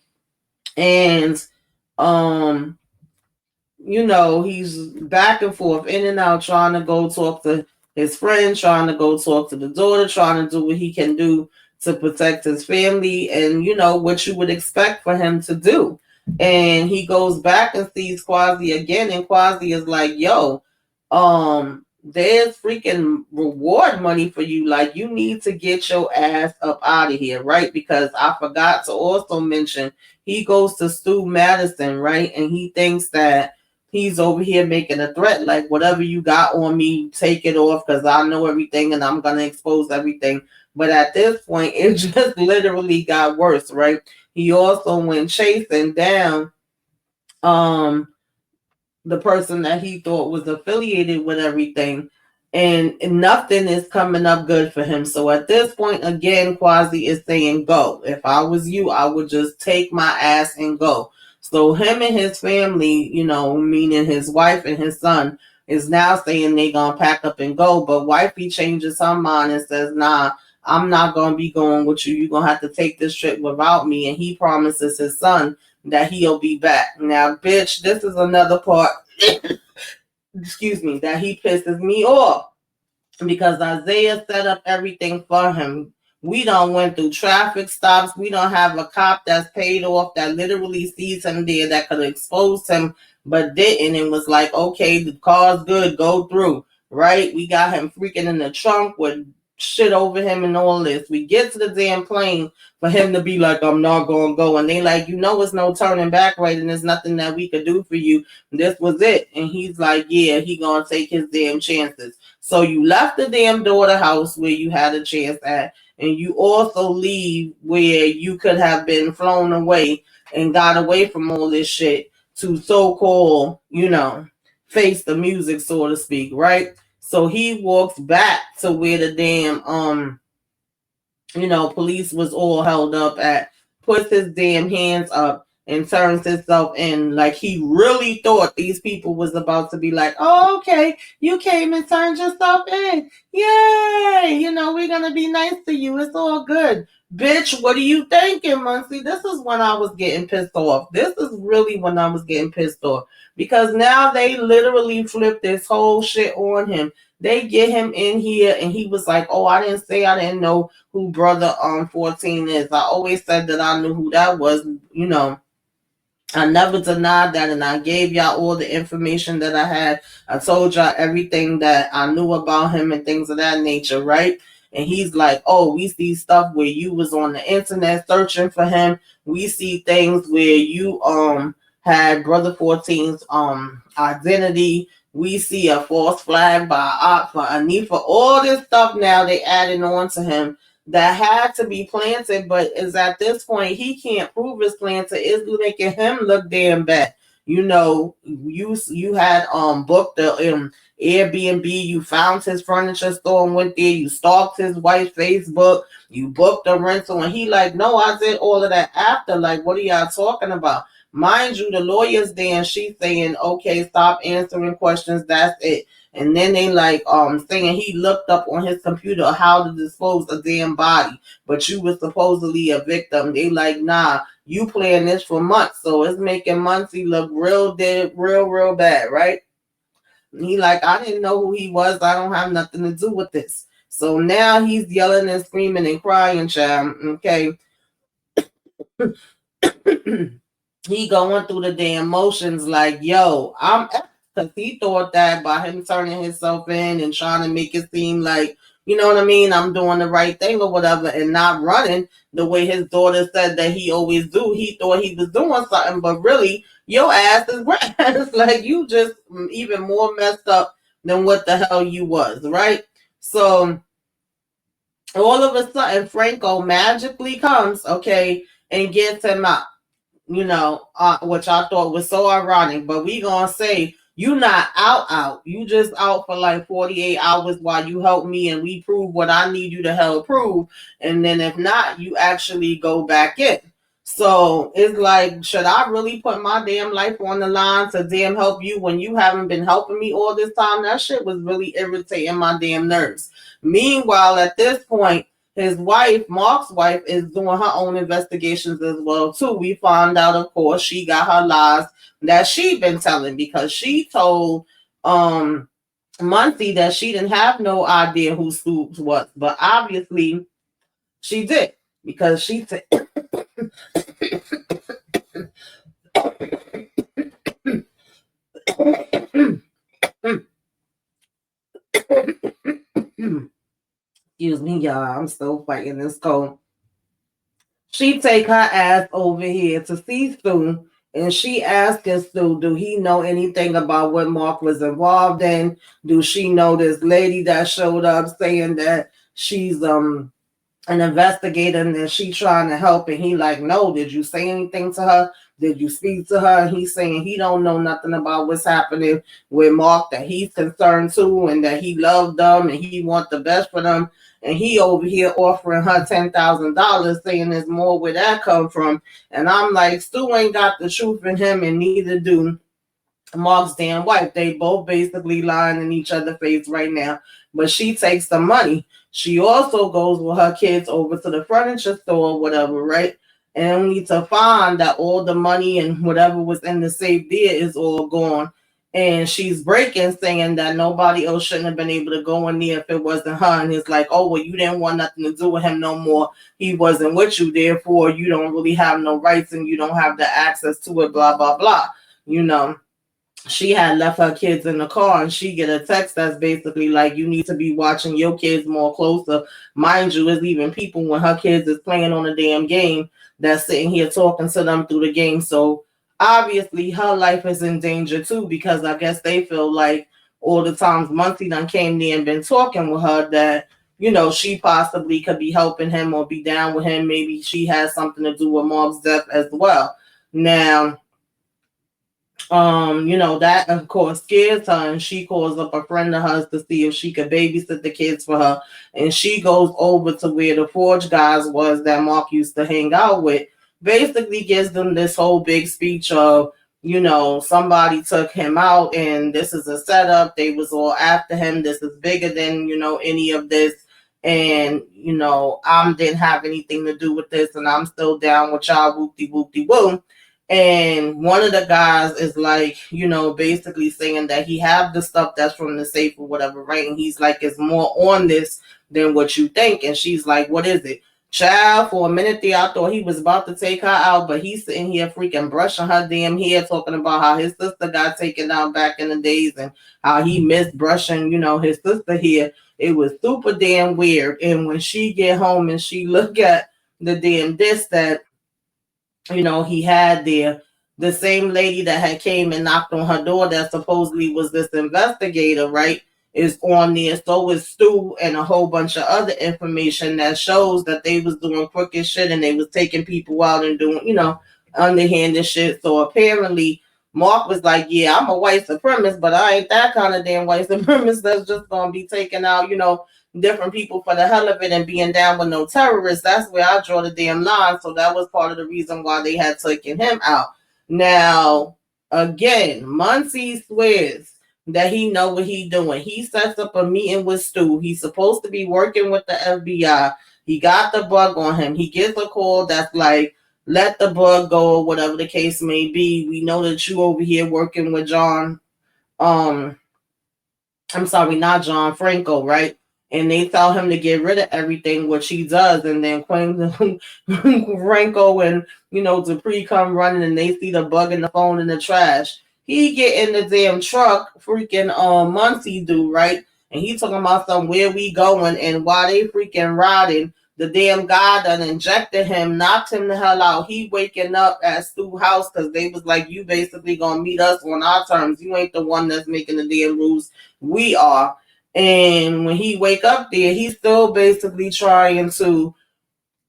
And um, he's back and forth, in and out, trying to go talk to his friend, trying to go talk to the daughter, trying to do what he can do to protect his family, and what you would expect for him to do. And he goes back and sees Quasi again, and Quasi is like, "Yo, there's freaking reward money for you. Like, you need to get your ass up out of here," right? Because I forgot to also mention, he goes to Stu Madison, right? And he thinks that he's over here making a threat, like, "Whatever you got on me, take it off, because I know everything and I'm gonna expose everything." But at this point, it just literally got worse, right? He also went chasing down the person that he thought was affiliated with everything, and nothing is coming up good for him. So at this point, again, Quasi is saying, "Go. If I was you, I would just take my ass and go." So him and his family, meaning his wife and his son, is now saying they gonna pack up and go. But wifey changes her mind and says, "Nah, I'm not gonna be going with you. You're gonna have to take this trip without me." And he promises his son that he'll be back. Now, bitch, this is another part, excuse me, that he pisses me off, because Isaiah set up everything for him. We don't went through traffic stops. We don't have a cop that's paid off that literally sees him there that could have exposed him, but didn't, and was like, "Okay, the car's good, go through." Right? We got him freaking in the trunk with shit over him and all this. We get to the damn plane for him to be like, "I'm not gonna go," and they like, "It's no turning back, right? And there's nothing that we could do for you. This was it." And he's like, "Yeah, he gonna take his damn chances." So you left the damn daughter house where you had a chance at, and you also leave where you could have been flown away and got away from all this shit to so-called, face the music, so to speak, right? So he walks back to where the damn police was all held up at, puts his damn hands up and turns himself in, like he really thought these people was about to be like, "Oh, okay, you came and turned yourself in. Yay! We're gonna be nice to you. It's all good." Bitch, what are you thinking, Muncie? This is when I was getting pissed off. This is really when I was getting pissed off. Because now they literally flipped this whole shit on him. They get him in here and he was like, "Oh, I didn't say I didn't know who brother 14 is. I always said that I knew who that was. I never denied that, and I gave y'all all the information that I had. I told y'all everything that I knew about him and things of that nature, right?" And he's like, "Oh, we see stuff where you was on the internet searching for him. We see things where you had brother 14's identity. We see a false flag by for Anifa. All this stuff now they adding on to him that had to be planted, but is at this point he can't prove his planted. It's making him look damn bad. You had booked the Airbnb. You found his furniture store and went there. You stalked his wife's Facebook. You booked a rental, and he like, "No, I did all of that after." Like, what are y'all talking about? Mind you, the lawyer's there and she's saying, "Okay, stop answering questions. That's it." And then they like saying he looked up on his computer how to dispose a damn body, but you were supposedly a victim. They like, "Nah, You playing this for months, so it's making Muncie look real dead, real bad, right? And he like, I didn't know who he was. I don't have nothing to do with this. So now he's yelling and screaming and crying, child. Okay. He going through the damn motions like, yo, I'm, because he thought that by him turning himself in and trying to make it seem like, you know what I mean, I'm doing the right thing or whatever, and not running the way his daughter said that he always do. He thought he was doing something, but really, your ass is grass. Like, you just even more messed up than what the hell you was, right? So all of a sudden, Franco magically comes, okay, and gets him out, which I thought was so ironic. But we gonna say you not out. You just out for like 48 hours while you help me and we prove what I need you to help prove. And then if not, you actually go back in. So it's like, should I really put my damn life on the line to damn help you when you haven't been helping me all this time? That shit was really irritating my damn nerves. Meanwhile, at this point, his wife, Mark's wife, is doing her own investigations as well too. We found out, of course, she got her lies that she been telling because she told Muncie that she didn't have no idea who Stoops was, but obviously she did because she said. Excuse me, y'all. I'm still fighting this cold. She take her ass over here to see Stu, and she asking Stu, do he know anything about what Mark was involved in? Do she know this lady that showed up saying that she's an investigator and that she trying to help? And he like, no, did you say anything to her? Did you speak to her? And he's saying he don't know nothing about what's happening with Mark, that he's concerned too, and that he loved them and he want the best for them. And he over here offering her $10,000, saying there's more where that come from. And I'm like, Stu ain't got the truth in him, and neither do Mark's damn wife. They both basically lying in each other's face right now. But she takes the money. She also goes with her kids over to the furniture store or whatever, right? And only to find that all the money and whatever was in the safe there is all gone. And she's breaking, saying that nobody else shouldn't have been able to go in there if it wasn't her. And it's like, oh, well, you didn't want nothing to do with him no more. He wasn't with you. Therefore, you don't really have no rights and you don't have the access to it, blah, blah, blah. You know, she had left her kids in the car and she get a text that's basically like, you need to be watching your kids more closer. Mind you, it's even people when her kids is playing on a damn game that's sitting here talking to them through the game. So obviously her life is in danger too, because I guess they feel like all the times Muncie done came there and been talking with her that, she possibly could be helping him or be down with him. Maybe she has something to do with Mark's death as well. Now, that of course scares her, and she calls up a friend of hers to see if she could babysit the kids for her. And she goes over to where the Forge guys was that Mark used to hang out with, basically gives them this whole big speech of, somebody took him out and this is a setup. They was all after him. This is bigger than, any of this. And, I didn't have anything to do with this, and I'm still down with y'all, whoopty-whoopty-woo. And one of the guys is like, basically saying that he have the stuff that's from the safe or whatever, right? And he's like, it's more on this than what you think. And she's like, what is it? Child, for a minute there, I thought he was about to take her out, but he's sitting here freaking brushing her damn hair, talking about how his sister got taken out back in the days and how he missed brushing, his sister hair. It was super damn weird. And when she get home and she look at the damn disc that he had there, the same lady that had came and knocked on her door that supposedly was this investigator, right, is on there. So is Stu and a whole bunch of other information that shows that they was doing crooked shit and they was taking people out and doing, underhanded shit. So apparently Mark was like, yeah, I'm a white supremacist, but I ain't that kind of damn white supremacist that's just gonna be taking out, different people for the hell of it and being down with no terrorists. That's where I draw the damn line. So that was part of the reason why they had taken him out. Now, again, Muncie swears that he know what he doing. He sets up a meeting with Stu. He's supposed to be working with the FBI. He got the bug on him. He gets a call that's like, let the bug go or whatever the case may be. We know that you over here working with John. I'm sorry, not John Franco, right? And they tell him to get rid of everything, which he does. And then Queen Franco and Dupree come running, and they see the bug in the phone in the trash. He get in the damn truck, freaking Muncie do, right? And he talking about where we going and why they freaking riding. The damn guy done injected him, knocked him the hell out. He waking up at Stu's house because they was like, you basically gonna meet us on our terms. You ain't the one that's making the damn rules. We are. And when he wake up there, he's still basically trying to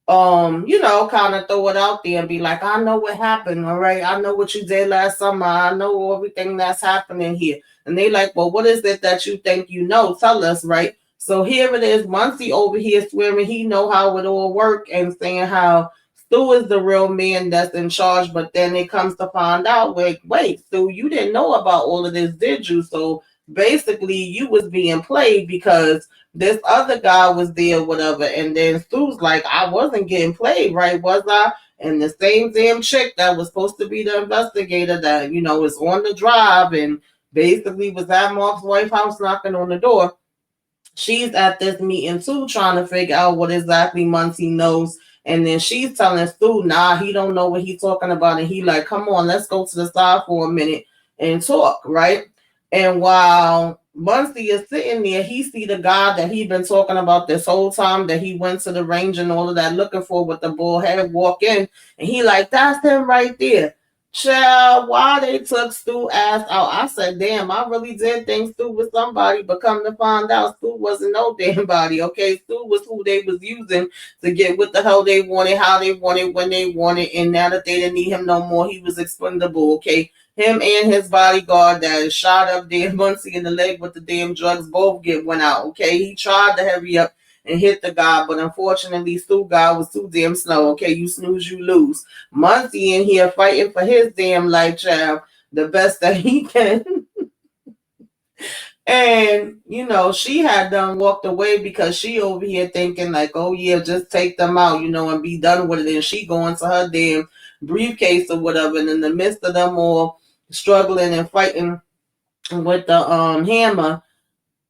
kind of throw it out there and be like, I know what happened, all right? I know what you did last summer. I know everything that's happening here. And they like, well, what is it that you think you know? Tell us, right? So here it is, Muncie over here swearing he know how it all work and saying how Stu is the real man that's in charge. But then it comes to find out, wait, Stu, you didn't know about all of this, did you? So basically you was being played because this other guy was there, whatever. And then Stu's like, I wasn't getting played, right? Was I? And the same damn chick that was supposed to be the investigator that, is on the drive and basically was at Mark's White House knocking on the door. She's at this meeting too, trying to figure out what exactly Muncie knows. And then she's telling Stu, nah, he don't know what he's talking about. And he like, come on, let's go to the side for a minute and talk, right? And while Muncie is sitting there, he see the guy that he been talking about this whole time that he went to the range and all of that looking for with the bull head walk in. And he like, that's him right there. Child, why they took Stu ass out? I said, damn, I really did think Stu was somebody, but come to find out, Stu wasn't no damn body. Okay, Stu was who they was using to get what the hell they wanted, how they wanted, when they wanted, and now that they didn't need him no more, he was expendable. Okay, him and his bodyguard that shot up there Muncie in the leg with the damn drugs both went out. Okay, he tried to hurry up and hit the guy, but unfortunately, Stu guy was too damn slow. Okay, you snooze, you lose. Muncie in here fighting for his damn life, child, the best that he can. And, she had done walked away because she over here thinking like, oh yeah, just take them out, and be done with it. And she going to her damn briefcase or whatever. And in the midst of them all struggling and fighting with the hammer,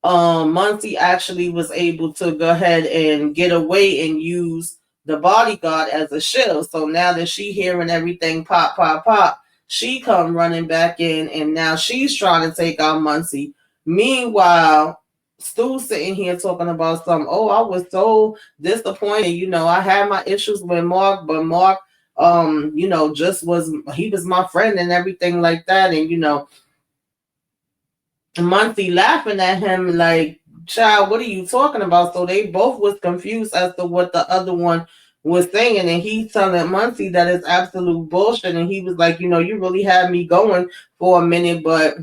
Muncie actually was able to go ahead and get away and use the bodyguard as a shield. So now that she hearing everything pop, pop, pop, she come running back in, and now she's trying to take out Muncie. Meanwhile, Stu's sitting here talking about something. Oh, I was so disappointed. I had my issues with Mark, but Mark, just he was my friend and everything like that. And, Muncie laughing at him like, child, what are you talking about? So they both was confused as to what the other one was saying. And he's telling Muncie that it's absolute bullshit. And he was like, you really had me going for a minute, but,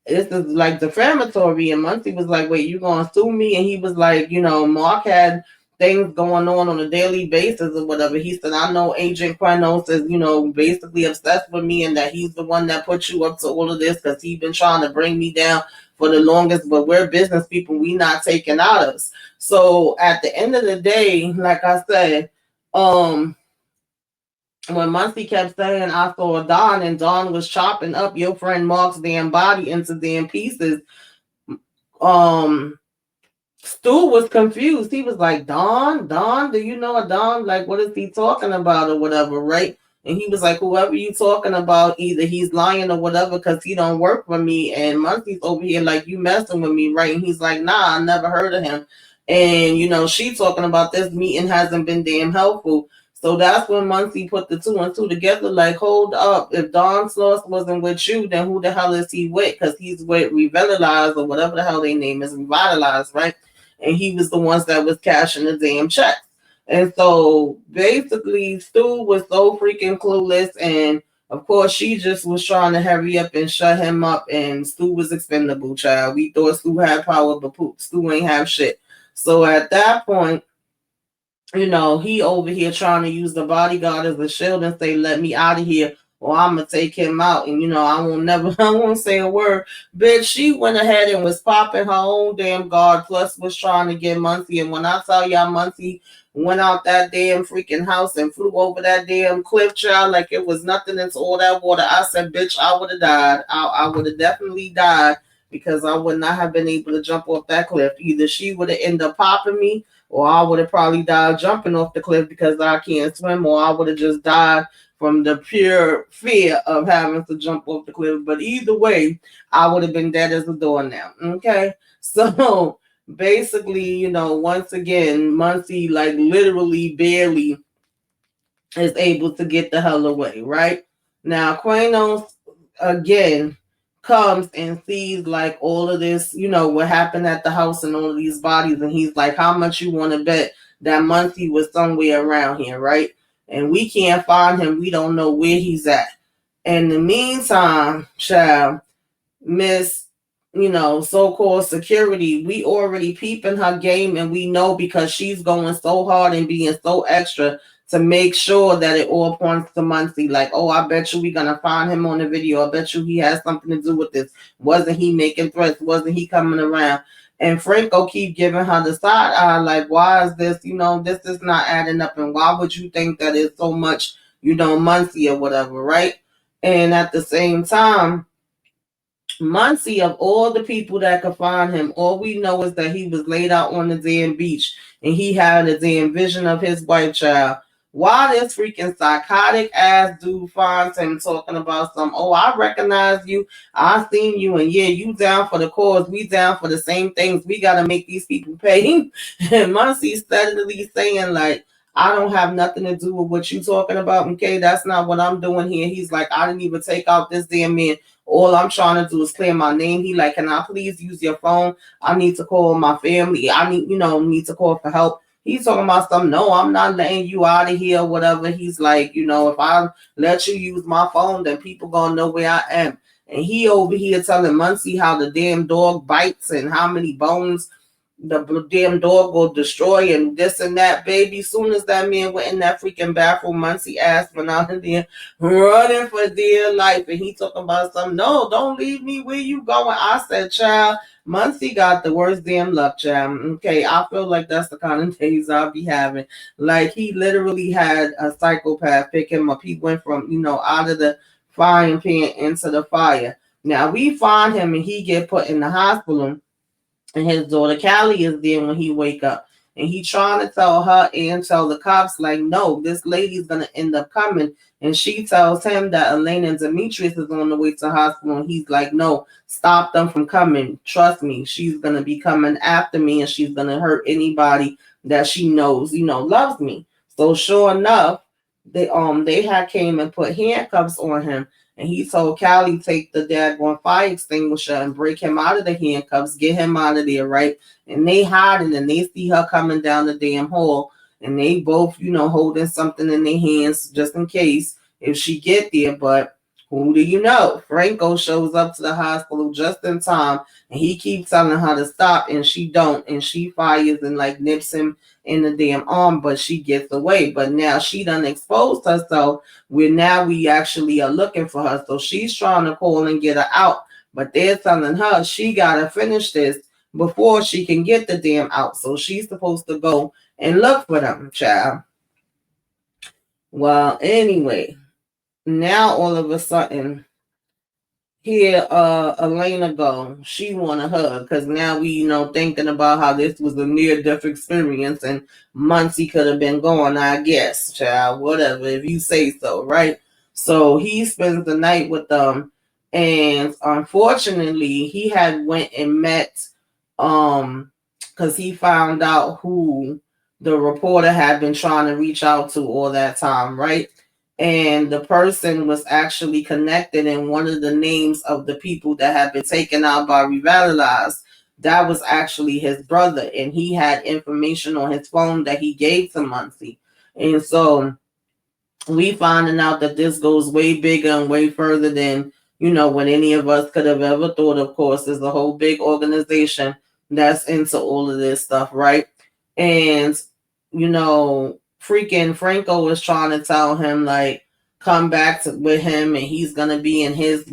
this is like defamatory. And Muncie was like, wait, you gonna sue me? And he was like, Mark had things going on a daily basis or whatever. He said, I know Agent Krenos is, basically obsessed with me and that he's the one that put you up to all of this because he's been trying to bring me down for the longest, but we're business people. We not taking out us. So at the end of the day, like I said, when Muncie kept saying, I saw Don and Don was chopping up your friend Mark's damn body into damn pieces, Stu was confused. He was like, Don, do you know a Don? Like, what is he talking about or whatever, right? And he was like, whoever you talking about, either he's lying or whatever because he don't work for me. And Muncie's over here like, you messing with me, right? And he's like, nah, I never heard of him. And, she talking about this meeting hasn't been damn helpful. So that's when Muncie put the two and two together, like, hold up. If Don Sloss wasn't with you, then who the hell is he with? Because he's with Revitalize or whatever the hell their name is, Revitalize, right? And he was the ones that was cashing the damn checks. And so basically Stu was so freaking clueless, and of course she just was trying to hurry up and shut him up, and Stu was expendable, child. We thought Stu had power, but Stu ain't have shit. So at that point, he over here trying to use the bodyguard as a shield and say, let me out of here or I'm gonna take him out, and I won't never, I won't say a word. Bitch, she went ahead and was popping her own damn guard, plus was trying to get Muncie. And when I tell y'all, Muncie went out that damn freaking house and flew over that damn cliff, child, like it was nothing into all that water. I said, bitch, I would have died. I would have definitely died, because I would not have been able to jump off that cliff. Either she would have ended up popping me, or I would have probably died jumping off the cliff because I can't swim, or I would have just died from the pure fear of having to jump off the cliff. But either way, I would have been dead as a door now. Okay. So basically, once again, Muncie like literally barely is able to get the hell away, right? Now Quanos again comes and sees like all of this, what happened at the house and all of these bodies, and he's like, how much you want to bet that Muncie was somewhere around here, right? And we can't find him. We don't know where he's at. In the meantime, child, Miss, so-called security, we already peeping her game, and we know because she's going so hard and being so extra to make sure that it all points to Muncie. Like, oh, I bet you we're gonna find him on the video. I bet you he has something to do with this. Wasn't he making threats? Wasn't he coming around? And Franco keep giving her the side eye, like, why is this, this is not adding up, and why would you think that it's so much, Muncie or whatever, right? And at the same time, Muncie, of all the people that could find him, all we know is that he was laid out on the damn beach and he had a damn vision of his white child. Why this freaking psychotic ass dude finds him talking about some, oh, I recognize you, I seen you, and yeah, you down for the cause, we down for the same things, we gotta make these people pay. And Muncie steadily saying like, I don't have nothing to do with what you talking about, okay? That's not what I'm doing here. He's like, I didn't even take out this damn man. All I'm trying to do is clear my name. He like, can I please use your phone? I need to call my family. I need to call for help. He's talking about something. No, I'm not letting you out of here, whatever. He's like, if I let you use my phone, then people gonna know where I am. And he over here telling Muncie how the damn dog bites and how many bones the damn dog will destroy and this and that, baby. Soon as that man went in that freaking bathroom, Muncie ass went out in there running for dear life. And he talking about something. No, don't leave me. Where you going? I said, child, Muncie got the worst damn luck, child. Okay, I feel like that's the kind of days I'll be having. Like he literally had a psychopath pick him up. He went from, out of the frying pan into the fire. Now we find him and he get put in the hospital, and his daughter Callie is there when he wake up. And he trying to tell her and tell the cops, like, no, this lady's gonna end up coming. And she tells him that Elena and Demetrius is on the way to the hospital. And he's like, no, stop them from coming. Trust me, she's gonna be coming after me, and she's gonna hurt anybody that she knows, loves me. So sure enough, they had came and put handcuffs on him, and he told Callie take the daggone fire extinguisher and break him out of the handcuffs, get him out of there, right? And they hiding, and they see her coming down the damn hall, and they both, holding something in their hands just in case if she get there. But who do you know? Franco shows up to the hospital just in time, and he keeps telling her to stop, and she don't, and she fires and like nips him in the damn arm, but she gets away. But now she done exposed herself, where now we actually are looking for her. So she's trying to call and get her out, but they're telling her she gotta finish this before she can get the damn out. So she's supposed to go and look for them, child. Well, anyway, now all of a sudden, here Elena go, she want a hug, because now we thinking about how this was a near-death experience and Muncie could have been gone, I guess, child, whatever, if you say so, right? So he spends the night with them, and unfortunately he had went and met because he found out who the reporter had been trying to reach out to all that time, right? And the person was actually connected, and one of the names of the people that had been taken out by Revitalized, that was actually his brother, and he had information on his phone that he gave to Muncie. And so we finding out that this goes way bigger and way further than what any of us could have ever thought. Of course, there's a whole big organization that's into all of this stuff, right? And freaking Franco was trying to tell him like, come back with him, and he's gonna be in his,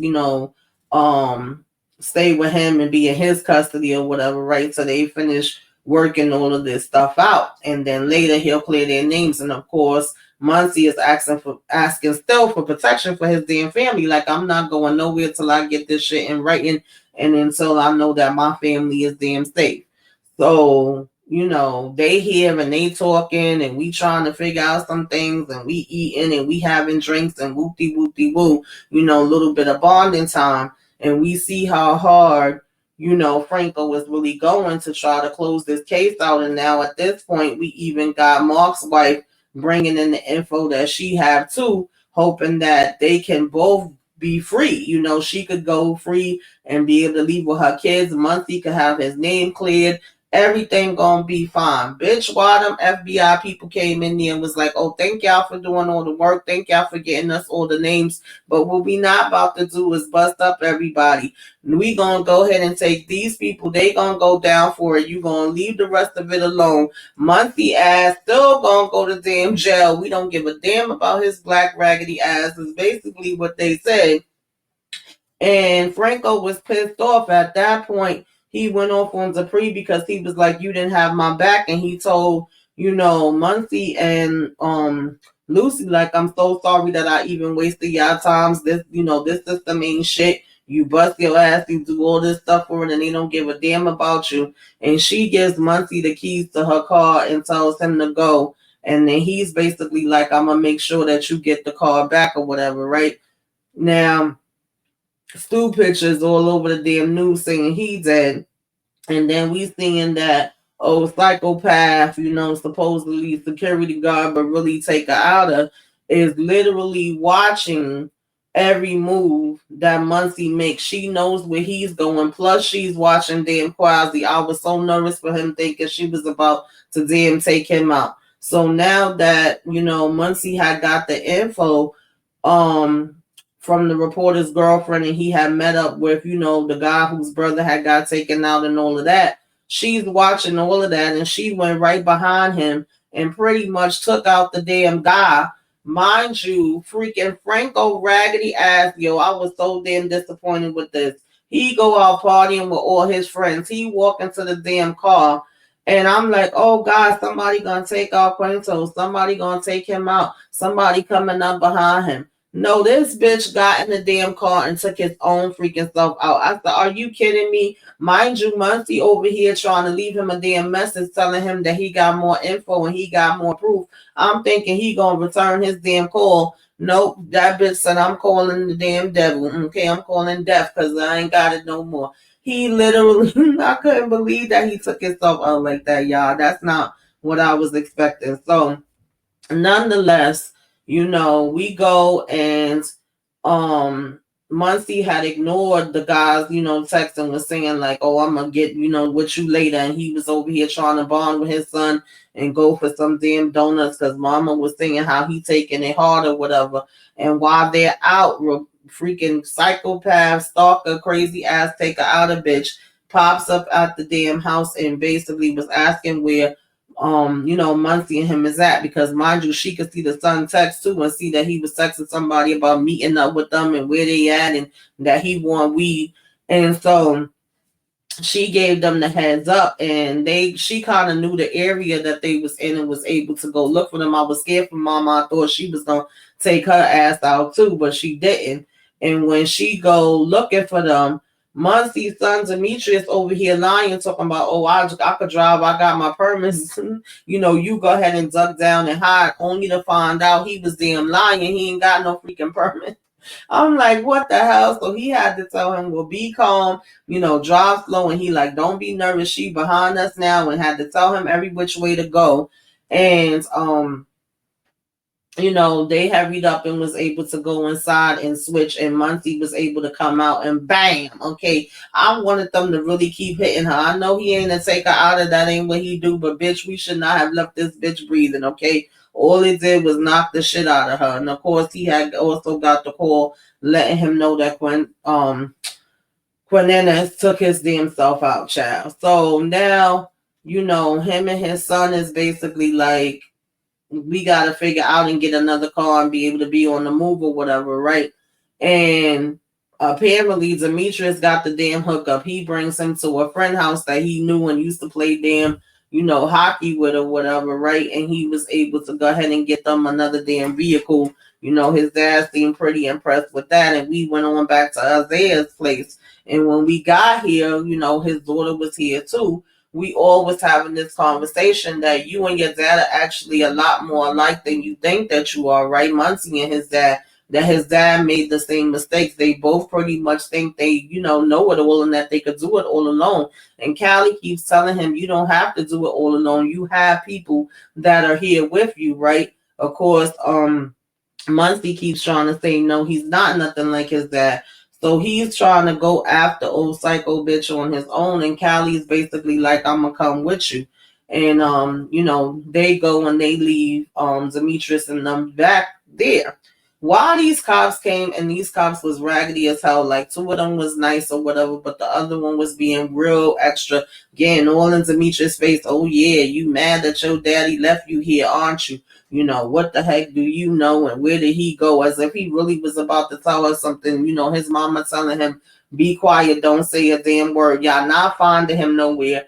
stay with him and be in his custody or whatever, right? So they finish working all of this stuff out, and then later he'll clear their names, and of course Muncie is asking still for protection for his damn family. Like, I'm not going nowhere till I get this shit in writing, and until I know that my family is damn safe. So, they here and they talking, and we trying to figure out some things, and we eating and we having drinks and whoopty whoopty woo, a little bit of bonding time. And we see how hard, Franco was really going to try to close this case out. And now at this point, we even got Mark's wife bringing in the info that she have too, hoping that they can both be free. She could go free and be able to leave with her kids. Muncie could have his name cleared. Everything gonna be fine. Bitch, why them FBI people came in there and was like, oh, thank y'all for doing all the work. Thank y'all for getting us all the names. But what we not about to do is bust up everybody. We gonna go ahead and take these people. They gonna go down for it. You gonna leave the rest of it alone. Muncie ass still gonna go to damn jail. We don't give a damn about his black raggedy ass is basically what they said. And Franco was pissed off at that point. He went off on Dupree because he was like, you didn't have my back. And he told, Muncie and Lucy, like, I'm so sorry that I even wasted y'all times. This, this is the main shit. You bust your ass, you do all this stuff for it, and they don't give a damn about you. And she gives Muncie the keys to her car and tells him to go. And then he's basically like, I'm going to make sure that you get the car back or whatever, right? Now, Stu pictures all over the damn news saying he dead. And then we seeing that, psychopath, supposedly security guard, but really take her out of, is literally watching every move that Muncie makes. She knows where he's going. Plus, she's watching damn Quasi. I was so nervous for him, thinking she was about to damn take him out. So now that, Muncie had got the info, from the reporter's girlfriend, and he had met up with, the guy whose brother had got taken out and all of that. She's watching all of that, and she went right behind him and pretty much took out the damn guy. Mind you, freaking Franco raggedy ass, yo, I was so damn disappointed with this. He go out partying with all his friends. He walk into the damn car, and I'm like, oh God, somebody gonna take out Quinto. Somebody gonna take him out. Somebody coming up behind him. No, this bitch got in the damn car and took his own freaking self out. I said, are you kidding me? Mind you, Muncie over here trying to leave him a damn message telling him that he got more info and he got more proof. I'm thinking he gonna return his damn call. Nope, that bitch said, I'm calling the damn devil. Okay, I'm calling death because I ain't got it no more. He literally, I couldn't believe that he took himself out like that, y'all. That's not what I was expecting. So, nonetheless, we go, and Muncie had ignored the guys, text and was saying like, oh, I'm gonna get, with you later. And he was over here trying to bond with his son and go for some damn donuts because mama was saying how he taking it hard or whatever. And while they're out, freaking psychopath, stalker, crazy ass taker out of bitch pops up at the damn house and basically was asking where Muncie and him is at, because mind you, she could see the son text too and see that he was texting somebody about meeting up with them and where they at and that he want weed. And so she gave them the heads up, and she kind of knew the area that they was in and was able to go look for them. I was scared for mama. I thought she was gonna take her ass out too, but she didn't. And when she go looking for them, Muncie's son Demetrius over here lying, talking about, oh, I could drive, I got my permits. You go ahead and duck down and hide, only to find out he was damn lying. He ain't got no freaking permit. I'm like, what the hell? So he had to tell him, well, be calm, drive slow. And he like, don't be nervous. She behind us now, and had to tell him every which way to go. And, they hurried up and was able to go inside and switch, and Muncie was able to come out and bam. Okay. I wanted them to really keep hitting her. I know he ain't a take her out of that, ain't what he do, but bitch, we should not have left this bitch breathing. Okay. All it did was knock the shit out of her. And of course, he had also got the call letting him know that Quinenez took his damn self out, child. So now, him and his son is basically like we got to figure out and get another car and be able to be on the move or whatever, right? And apparently Demetrius got the damn hookup. He brings him to a friend house that he knew and used to play damn, hockey with or whatever, right? And he was able to go ahead and get them another damn vehicle. His dad seemed pretty impressed with that. And we went on back to Isaiah's place. And when we got here, his daughter was here too. We all was having this conversation that you and your dad are actually a lot more alike than you think that you are, right? Muncie and his dad, that his dad made the same mistakes. They both pretty much think they, know it all and that they could do it all alone. And Callie keeps telling him, you don't have to do it all alone. You have people that are here with you, right? Of course, Muncie keeps trying to say no, he's not nothing like his dad. So he's trying to go after old psycho bitch on his own, and Callie's basically like, I'm gonna come with you. And they go and they leave Demetrius and them back there. While these cops came, and these cops was raggedy as hell, like two of them was nice or whatever, but the other one was being real extra, getting all in Demetrius' face. Oh yeah, you mad that your daddy left you here, aren't you? What the heck do you know and where did he go? As if he really was about to tell us something. His mama telling him, be quiet, don't say a damn word. Y'all not finding him nowhere.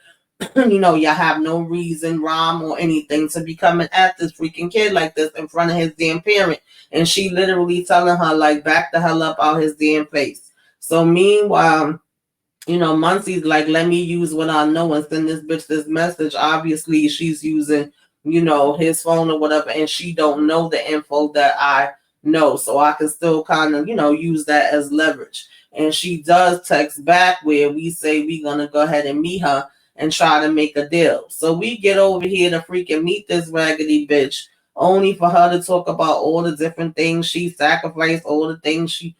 Y'all have no reason, rhyme, or anything to be coming at this freaking kid like this in front of his damn parent. And she literally telling her, like, back the hell up out his damn face. So meanwhile, Muncie's like, let me use what I know and send this bitch this message. Obviously, she's using, his phone or whatever, and she don't know the info that I know. So I can still kind of, use that as leverage. And she does text back where we say we're going to go ahead and meet her and try to make a deal. So we get over here to freaking meet this raggedy bitch, only for her to talk about all the different things she sacrificed, all the things she,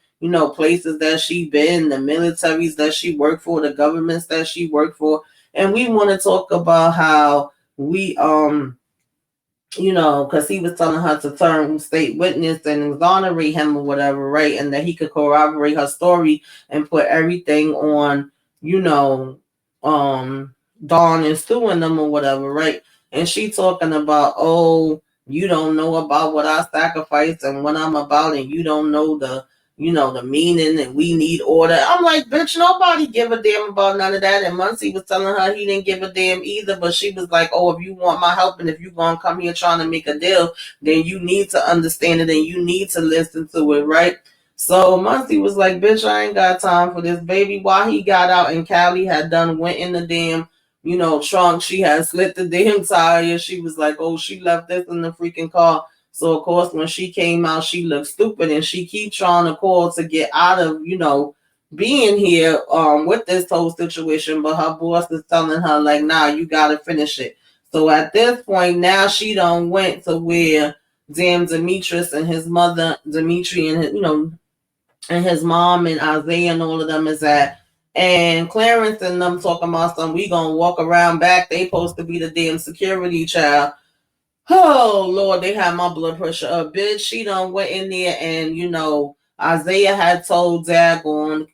places that she been, the militaries that she worked for, the governments that she worked for. And we want to talk about how we, because he was telling her to turn state witness and exonerate him or whatever, right? And that he could corroborate her story and put everything on, Dawn and Stu and them or whatever, right? And she talking about, oh, you don't know about what I sacrificed and what I'm about, and you don't know the meaning, and we need order. I'm like, bitch, nobody give a damn about none of that. And Muncie was telling her he didn't give a damn either, but she was like, oh, if you want my help and if you gonna come here trying to make a deal, then you need to understand it and you need to listen to it, right? So Muncie was like, bitch, I ain't got time for this, baby. While he got out and Callie had done went in the damn, trunk, she had slit the damn tire. She was like, oh, she left this in the freaking car. So of course, when she came out, she looked stupid, and she keep trying to call to get out of, being here with this whole situation. But her boss is telling her like, nah, you gotta finish it. So at this point, now she done went to where damn Demetrius and his mother, Dimitri and his, and his mom and Isaiah and all of them is at. And Clarence and them talking about something. We gonna walk around back. They supposed to be the damn security child. Oh Lord, they had my blood pressure up, bitch. She done went in there and Isaiah had told Dagon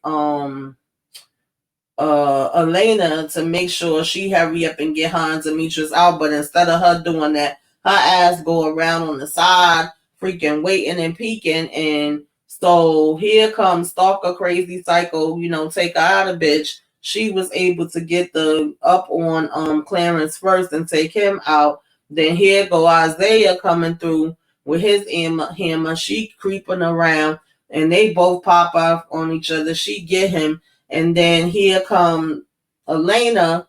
Elena to make sure she hurry up and get her and Demetrius out, but instead of her doing that, her ass go around on the side, freaking waiting and peeking. And so here comes Stalker Crazy Psycho, take her out of bitch. She was able to get the up on Clarence first and take him out. Then here go Isaiah coming through with his hammer. She creeping around, and they both pop off on each other. She get him, and then here come Elena.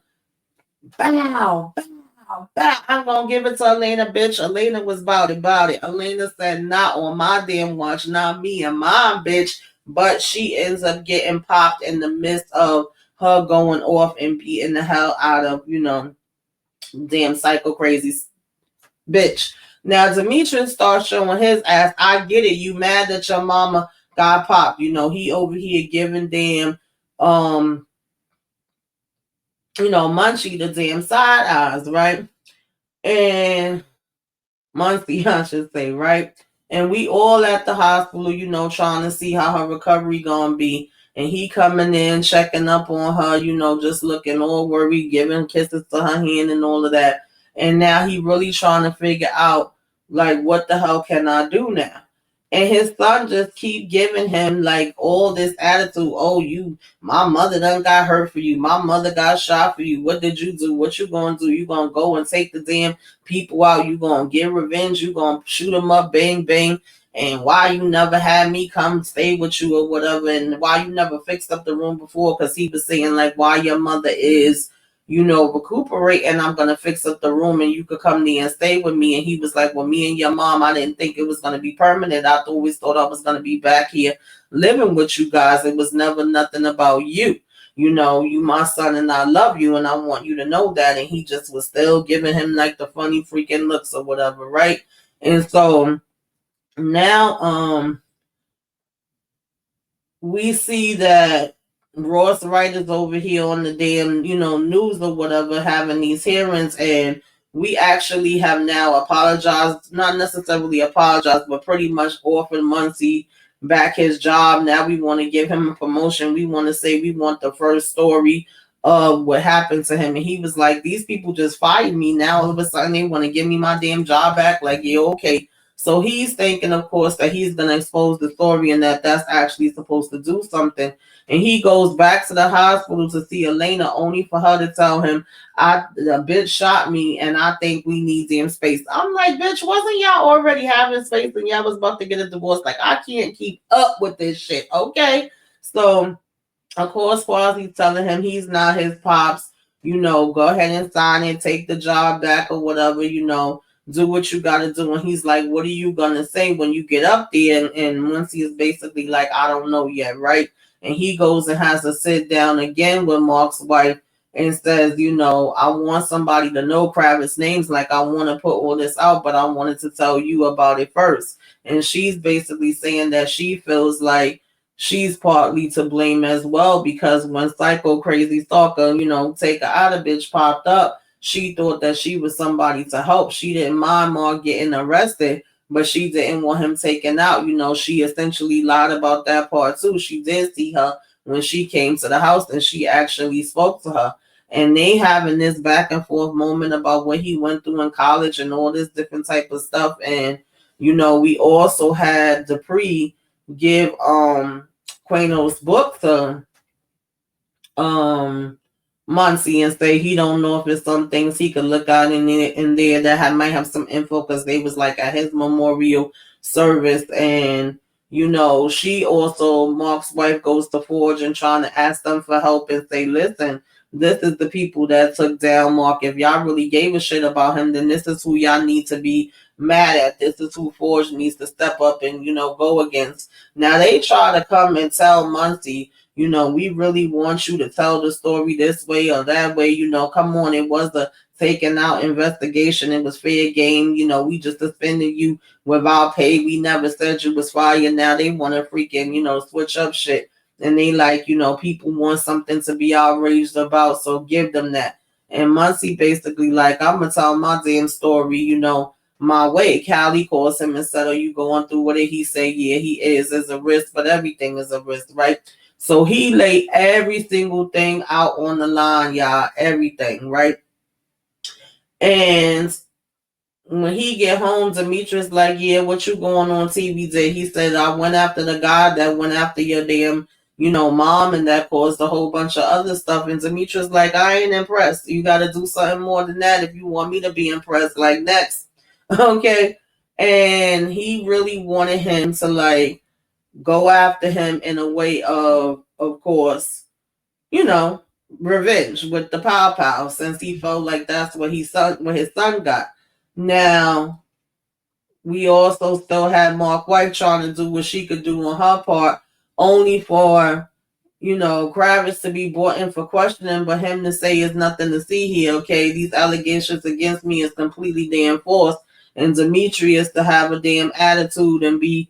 Bow, bow, bow. I'm gonna give it to Elena, bitch. Elena was about it. Elena said, not on my damn watch, not me and mine, bitch. But she ends up getting popped in the midst of her going off and beating the hell out of, damn psycho crazy bitch. Now Demetrius starts showing his ass. I get it. You mad that your mama got popped. He over here giving damn Munchie the damn side eyes, right? And Muncie, I should say, right? And we all at the hospital, trying to see how her recovery gonna be. And he coming in, checking up on her, just looking all worried, giving kisses to her hand and all of that. And now he really trying to figure out Like, what the hell can I do now? And his son just keep giving him like all this attitude. Oh, my mother done got hurt for you. My mother got shot for you. What did you do? What you gonna do? You gonna go and take the damn people out? You gonna get revenge? You gonna shoot them up? Bang bang. And why you never had me come stay with you or whatever? And why you never fixed up the room before? Because he was saying like, why your mother is recuperate, and I'm gonna fix up the room and you could come there and stay with me. And he was like, well, me and your mom, I didn't think it was gonna be permanent. I always thought I was gonna be back here living with you guys. It was never nothing about you. You my son and I love you and I want you to know that. And he just was still giving him like the funny freaking looks or whatever, right? And so now we see that Ross Wright is over here on the damn, news or whatever, having these hearings, and we actually have now apologized, not necessarily apologized, but pretty much offered Muncie back his job. Now we want to give him a promotion. We want to say we want the first story of what happened to him. And he was like, these people just fired me. Now all of a sudden they want to give me my damn job back. Like, yeah, okay. So he's thinking, of course, that he's going to expose the story and that that's actually supposed to do something. And he goes back to the hospital to see Elena, only for her to tell him, the bitch shot me and I think we need damn space. I'm like, bitch, wasn't y'all already having space and y'all was about to get a divorce? Like, I can't keep up with this shit, okay? So, of course, Quasi's telling him he's not his pops. Go ahead and sign it, take the job back or whatever, do what you got to do. And he's like, what are you going to say when you get up there? And Muncie is basically like, I don't know yet, right? And he goes and has to sit down again with Mark's wife and says, I want somebody to know Kravitz's names. Like, I want to put all this out, but I wanted to tell you about it first. And she's basically saying that she feels like she's partly to blame as well, because when Psycho Crazy Stalker, take her out of bitch popped up, she thought that she was somebody to help. She didn't mind Mark getting arrested, but she didn't want him taken out. She essentially lied about that part too. She did see her when she came to the house and she actually spoke to her. And they having this back and forth moment about what he went through in college and all this different type of stuff. And, we also had Dupree give Quano's book to Muncie and say he don't know if there's some things he could look out in there that might have some info, because they was like at his memorial service. And she also, Mark's wife, goes to Forge and trying to ask them for help and say, listen, this is the people that took down Mark. If y'all really gave a shit about him, then this is who y'all need to be mad at. This is who Forge needs to step up and go against. Now they try to come and tell Muncie, we really want you to tell the story this way or that way. Come on, it was a taken out investigation. It was fair game. We just suspended you without pay. We never said you was fired. Now they want to freaking, switch up shit. And they like, people want something to be outraged about, so give them that. And Muncie basically like, I'm going to tell my damn story, my way. Callie calls him and said, are you going through what did he say? Yeah, he is. There's a risk, but everything is a risk, right? So he laid every single thing out on the line, y'all. Everything, right? And when he get home, Demetrius like, yeah, what you going on TV did? He said, I went after the guy that went after your damn, mom, and that caused a whole bunch of other stuff. And Demetrius like, I ain't impressed. You got to do something more than that if you want me to be impressed. Like, next. Okay. And he really wanted him to like go after him in a way of course, revenge with the pow pow, since he felt like that's what his son got. Now, we also still had Mark White trying to do what she could do on her part, only for, Kravitz to be brought in for questioning, but him to say it's nothing to see here, okay? These allegations against me is completely damn false. And Demetrius to have a damn attitude and be,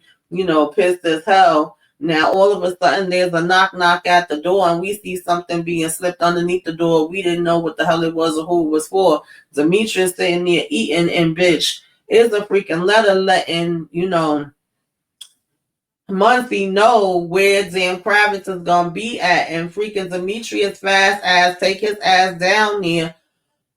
pissed as hell. Now, all of a sudden, there's a knock at the door, and we see something being slipped underneath the door. We didn't know what the hell it was or who it was for. Demetrius sitting there eating, and bitch, is a freaking letter letting, Muncie know where damn Kravitz is gonna be at, and freaking Demetrius fast ass take his ass down there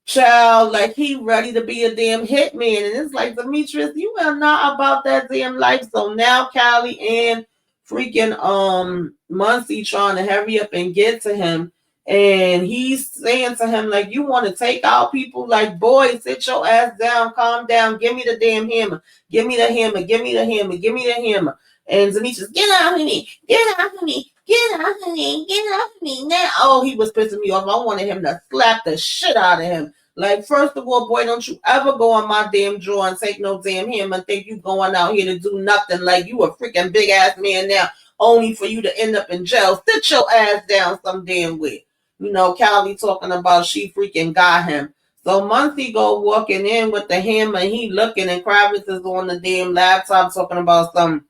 Child, like he ready to be a damn hitman. And it's like, Demetrius, you are not about that damn life. So now Callie and freaking Muncie trying to hurry up and get to him. And he's saying to him, like, you want to take out people? Like, boy, sit your ass down, calm down, give me the damn hammer. Give me the hammer, give me the hammer, give me the hammer. And Demetrius, get off of me, get off of me, get off of me, get off of me. Now, oh, he was pissing me off. I wanted him to slap the shit out of him. Like, first of all, boy, don't you ever go on my damn drawer and take no damn hammer and think you going out here to do nothing. Like, you a freaking big ass man now, only for you to end up in jail. Sit your ass down some damn way. You know, Callie talking about she freaking got him. So Muncie go walking in with the hammer and he looking, and Kravitz is on the damn laptop talking about some,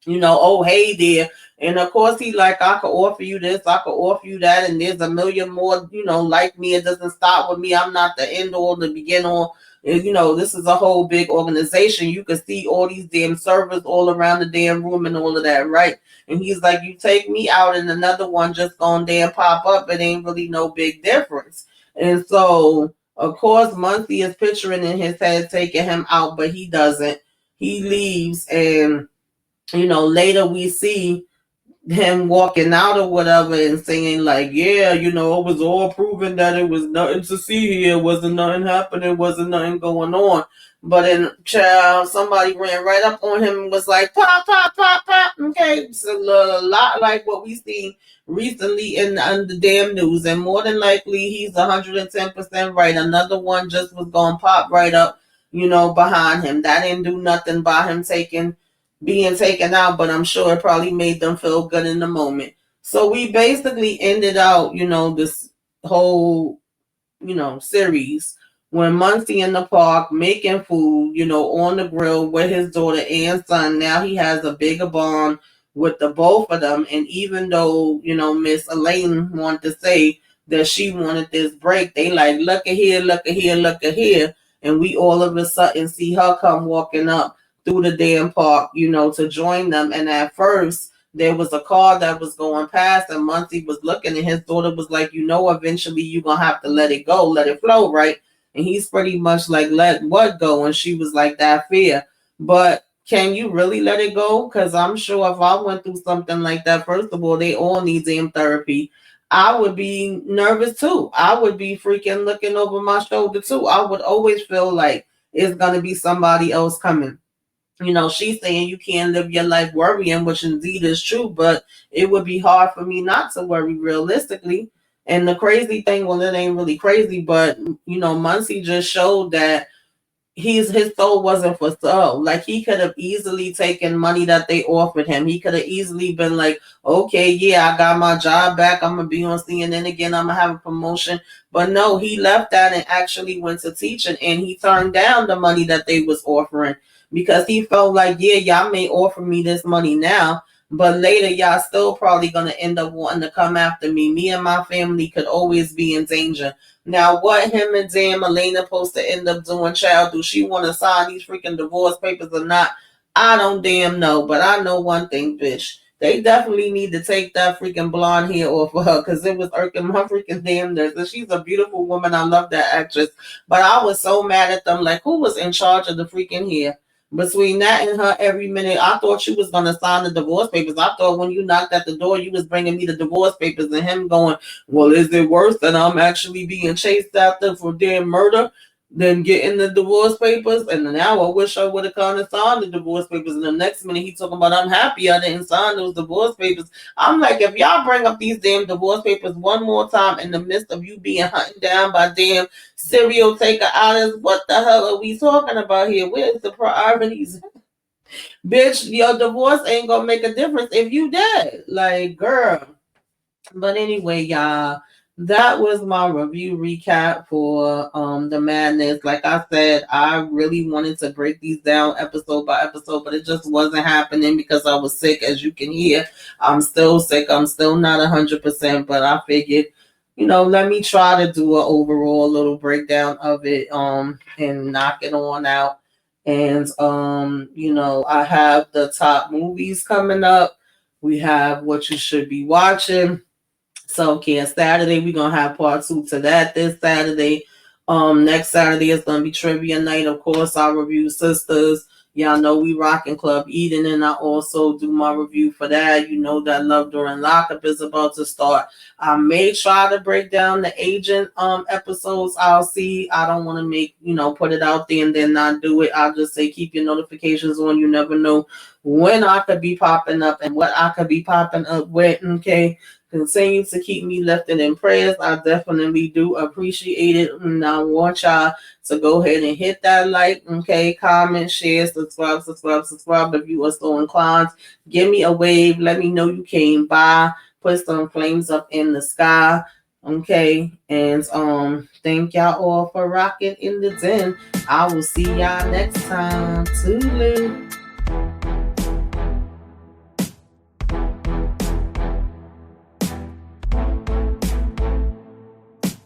oh, hey there. And of course, he like, I could offer you this, I could offer you that, and there's a million more, like me. It doesn't stop with me. I'm not the end all, the begin all. And, this is a whole big organization. You can see all these damn servers all around the damn room and all of that, right? And he's like, you take me out and another one just gonna damn pop up. It ain't really no big difference. And so, of course, Muncie is picturing in his head taking him out, but he doesn't. He leaves, and later we see him walking out or whatever and saying like, yeah, it was all proven that it was nothing to see here, wasn't nothing happening, wasn't nothing going on. But then, child, somebody ran right up on him and was like, pop, pop, pop, pop. Okay, it's a lot like what we seen recently in the damn news, and more than likely he's 110% right. Another one just was gonna pop right up, behind him. That didn't do nothing by him being taken out, but I'm sure it probably made them feel good in the moment. So we basically ended out, this whole, series when Muncie in the park making food, on the grill with his daughter and son. Now he has a bigger bond with the both of them. And even though, Miss Elaine wanted to say that she wanted this break, they like, look at here, look at here, look at here. And we all of a sudden see her come walking up through the damn park, to join them. And at first, there was a car that was going past, and Muncie was looking, and his daughter was like, eventually you're going to have to let it go, let it flow, right? And he's pretty much like, let what go? And she was like, that fear. But can you really let it go? Because I'm sure if I went through something like that, first of all, they all need damn therapy. I would be nervous too. I would be freaking looking over my shoulder too. I would always feel like it's going to be somebody else coming. She's saying you can't live your life worrying, which indeed is true, but it would be hard for me not to worry realistically. And the crazy thing, well, it ain't really crazy, but Muncie just showed that his soul wasn't for sale. Like, he could have easily taken money that they offered him. He could have easily been like, okay, yeah, I got my job back. I'm gonna be on CNN again. I'm gonna have a promotion. But no, he left that and actually went to teaching, and he turned down the money that they was offering because he felt like, yeah, y'all may offer me this money now, but later y'all still probably gonna end up wanting to come after me. Me and my family could always be in danger. Now, what him and damn Elena supposed to end up doing, child? Do she want to sign these freaking divorce papers or not? I don't damn know, but I know one thing, bitch. They definitely need to take that freaking blonde hair off of her because it was irking my freaking damn nerves. And she's a beautiful woman. I love that actress. But I was so mad at them. Like, who was in charge of the freaking hair? Between that and her every minute, I thought you was going to sign the divorce papers. I thought when you knocked at the door, you was bringing me the divorce papers, and him going, well, is it worse that I'm actually being chased after for damn murder than getting the divorce papers? And now I wish I would have kind of signed the divorce papers. And the next minute he talking about, I'm happy I didn't sign those divorce papers. I'm like, if y'all bring up these damn divorce papers one more time in the midst of you being hunted down by damn serial taker artists, what the hell are we talking about here? Where's the priorities? Bitch, your divorce ain't gonna make a difference if you dead. Like, girl. But anyway, y'all, that was my review recap for the madness. Like I said, I really wanted to break these down episode by episode, but it just wasn't happening because I was sick. As you can hear, I'm still sick. I'm still not 100%, but I figured, let me try to do an overall little breakdown of it and knock it on out. And I have the top movies coming up. We have what you should be watching. So, okay, Saturday, we're going to have part 2 to that this Saturday. Next Saturday is gonna be trivia night. Of course, I review Sisters. Y'all know we rockin' Club Eden, and I also do my review for that. You know that Love During Lockup is about to start. I may try to break down the agent episodes. I'll see. I don't want to make put it out there and then not do it. I'll just say keep your notifications on. You never know when I could be popping up and what I could be popping up with. Okay. Continue to keep me lifted in prayers. I definitely do appreciate it. And I want y'all to go ahead and hit that like, okay, comment, share, subscribe. If you are so inclined, give me a wave. Let me know you came by. Put some flames up in the sky. Okay. And thank y'all all for rocking in the den. I will see y'all next time. Toodaloo.